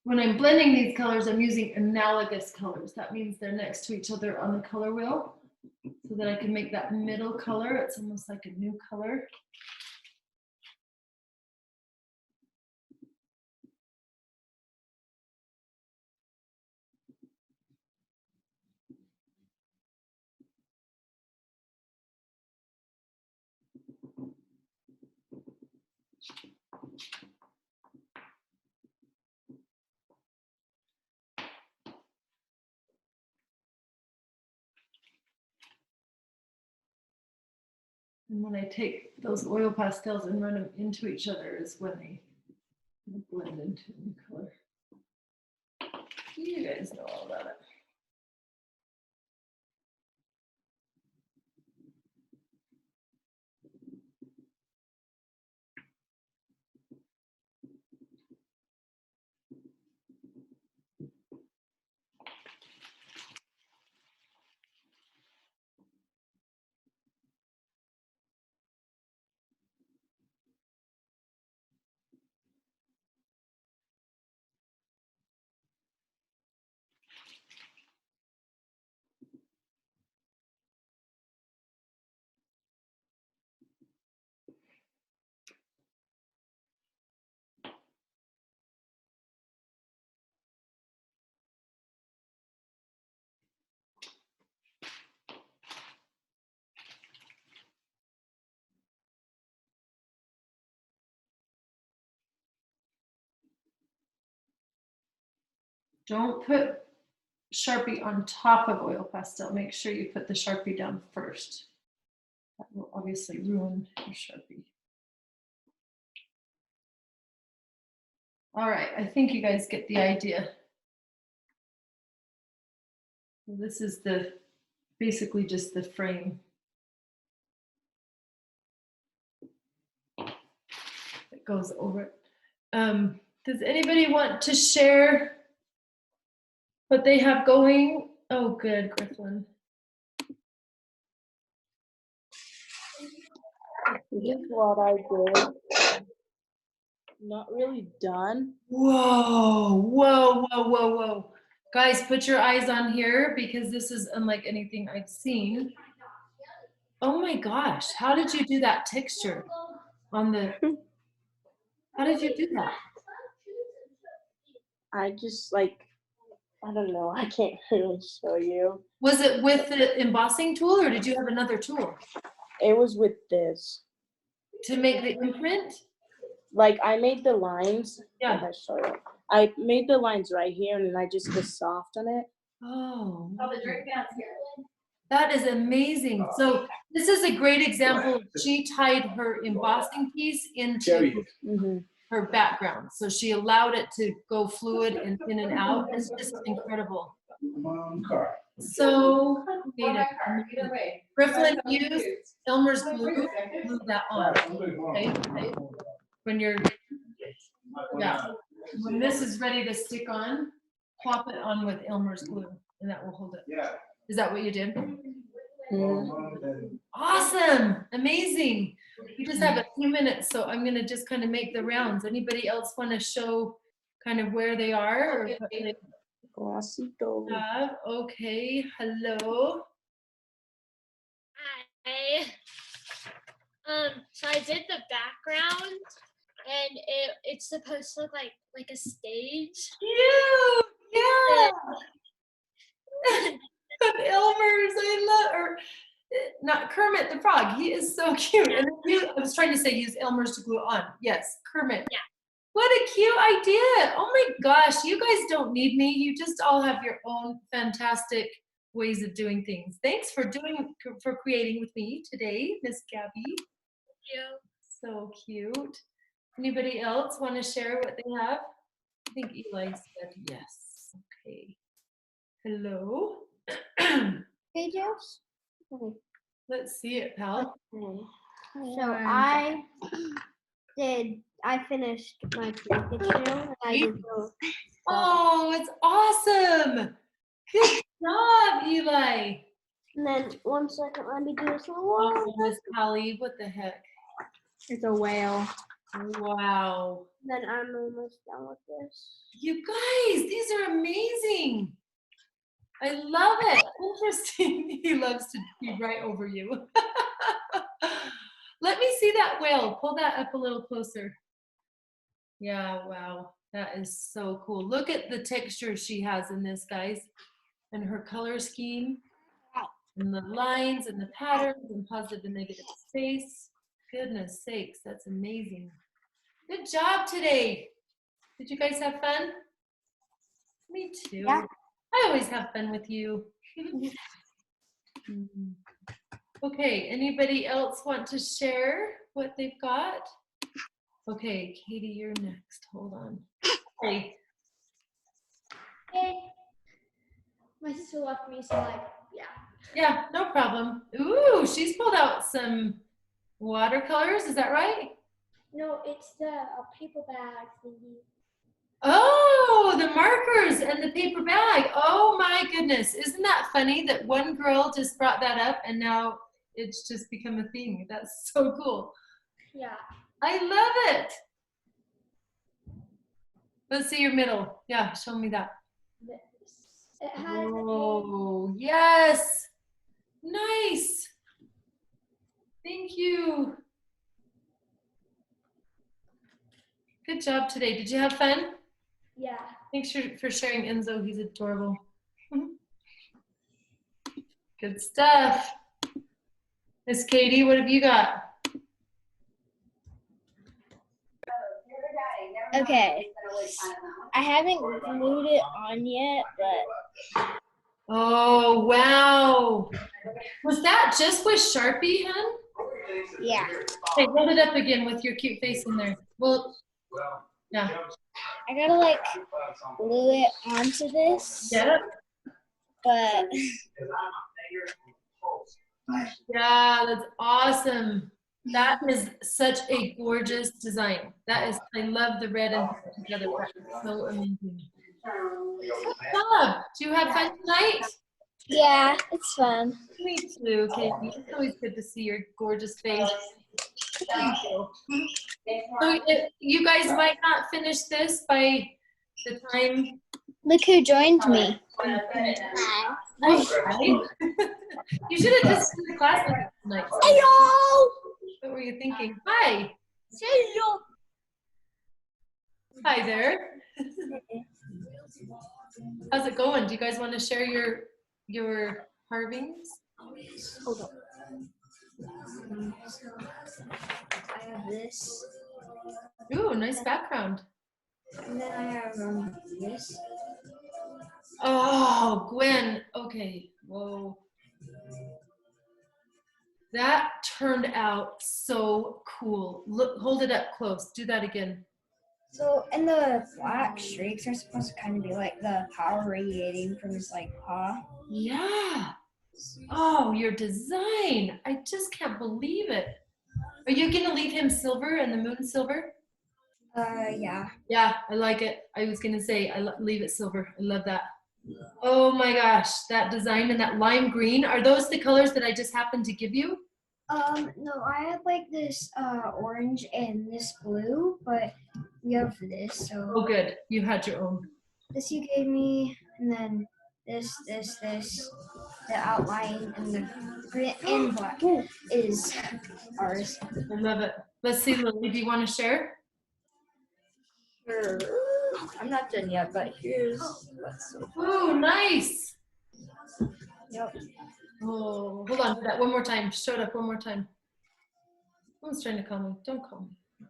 When I'm blending these colors, I'm using analogous colors. That means they're next to each other on the color wheel so that I can make that middle color. It's almost like a new color. And when I take those oil pastels and run them into each other is when they blend into a new color. You guys know all about it. Don't put Sharpie on top of oil pastel. Make sure you put the Sharpie down first. That will obviously ruin your Sharpie. All right, I think you guys get the idea. This is basically just the frame. That goes over it. Does anybody want to share what they have going? Oh, good, Griffin. This is what I did. Not really done. Whoa, whoa, whoa, whoa, whoa. Guys, put your eyes on here because this is unlike anything I've seen. Oh my gosh, how did you do that texture on the, how did you do that? I just I don't know. I can't really show you. Was it with the embossing tool or did you have another tool? It was with this. To make the imprint? Like I made the lines. Yeah. I show you. I made the lines right here and then I just did soft on it. Oh. That is amazing. So this is a great example. She tied her embossing piece into her background. So she allowed it to go fluid and in and out. It's just incredible. So Griffin used Elmer's glue that on. Okay. When you're, yeah. When this is ready to stick on, plop it on with Elmer's glue and that will hold it. Yeah. Is that what you did? Awesome, amazing. We just have a few minutes, so I'm gonna just kind of make the rounds. Anybody else want to show kind of where they are? Or what they have? Okay, hello. Hi. So I did the background, and it's supposed to look like a stage. Cute, yeah. Elmer's, I love, or not Kermit the Frog. He is so cute. And I was trying to say use Elmer's to glue on. Yes, Kermit. Yeah. What a cute idea. Oh my gosh, you guys don't need me. You just all have your own fantastic ways of doing things. Thanks for creating with me today, Miss Gabby. Thank you. So cute. Anybody else want to share what they have? I think Eli said yes. Okay. Hello. Hey, Jess. Let's see it, pal. So I finished my cricket show. And I did those. Oh, it's awesome. Good job, Eli. And then 1 second, let me do this little Oh, one. Miss Callie, what the heck? It's a whale. Wow. Then I'm almost done with this. You guys, these are amazing. I love it. Interesting. He loves to be right over you. Let me see that whale. Pull that up a little closer. Yeah, wow. That is so cool. Look at the texture she has in this, guys. And her color scheme. And the lines and the patterns and positive and negative space. Goodness sakes, that's amazing. Good job today. Did you guys have fun? Me too. Yeah. I always have fun with you. Okay, anybody else want to share what they've got? Okay, Katie, you're next. Hold on. Hey. Hey. My sister left me, so yeah. Yeah, no problem. Ooh, she's pulled out some watercolors. Is that right? No, it's the paper bag thingy. Oh, the markers and the paper bag. Oh my goodness. Isn't that funny that one girl just brought that up and now it's just become a thing? That's so cool. Yeah. I love it. Let's see your middle. Yeah, show me that. It has Oh, yes. Nice. Thank you. Good job today. Did you have fun? yeah. Thanks for sharing Enzo. He's adorable. Good stuff. Miss Katie, what have you got? Okay. I haven't glued it on yet, but Oh, wow. Was that just with Sharpie, hun? yeah. Okay, hold it up again with your cute face in there. Well, yeah. I gotta like glue it onto this, Yeah. but Yeah, that's awesome. That is such a gorgeous design. That is, I love the red and black together. That's so amazing. Good job. Do you have fun tonight? yeah, it's fun. Me too, Katie. It's always good to see your gorgeous face. Thank you. So you guys might not finish this by the time. Look who joined me. Right? You should have just been to class with us tonight. Hello. What were you thinking? Hi. Hello. Hi there. How's it going? Do you guys want to share your carvings? Hold on. I have this, Ooh, nice background. and then I have this. Oh, Gwen. Okay. Whoa. That turned out so cool. Look, hold it up close. Do that again. So, and the black streaks are supposed to kind of be like the power radiating from his like paw. Yeah. Oh, your design. I just can't believe it. Are you going to leave him silver and the moon silver? Yeah. Yeah, I like it. I was going to say, leave it silver. I love that. Oh my gosh, that design and that lime green. Are those the colors that I just happened to give you? No, I had like this orange and this blue, but we have this. So Oh, good. You had your own. this you gave me, and then this, the outline, and the green and black is ours. I love it. Let's see, Lily, do you want to share? Sure. I'm not done yet, but here's what's so Ooh, nice. Yep. Oh, hold on for that one more time. Show it up one more time. Someone's trying to call me. Don't call me.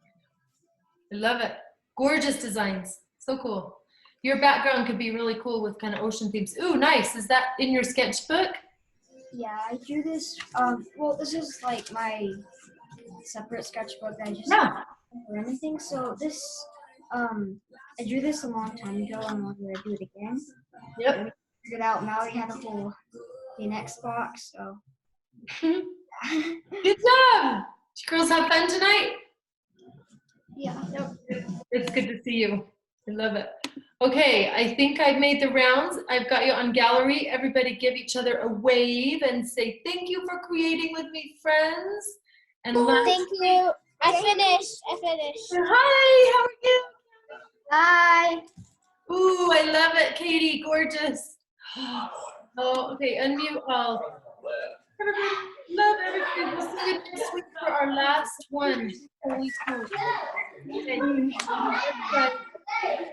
I love it. Gorgeous designs. So cool. Your background could be really cool with kind of ocean themes. Ooh, nice. Is that in your sketchbook? Yeah, I drew this. Well, this is like my separate sketchbook that I just Yeah. for anything. So this, I drew this a long time ago, and I wanted to do it again. Yep. And we figured it out, and I already had a whole Phoenix box. So Good job. Did you girls have fun tonight? yeah. Yep. It's good to see you. I love it. Okay, I think I've made the rounds. I've got you on gallery. Everybody give each other a wave and say thank you for creating with me, friends. And Thank you. I finished. Hi, how are you? Bye. Ooh, I love it, Katie. Gorgeous. Oh, okay, unmute all. Everybody, love everybody. We'll see you next week for our last one. Holy cool. Okay. Bye.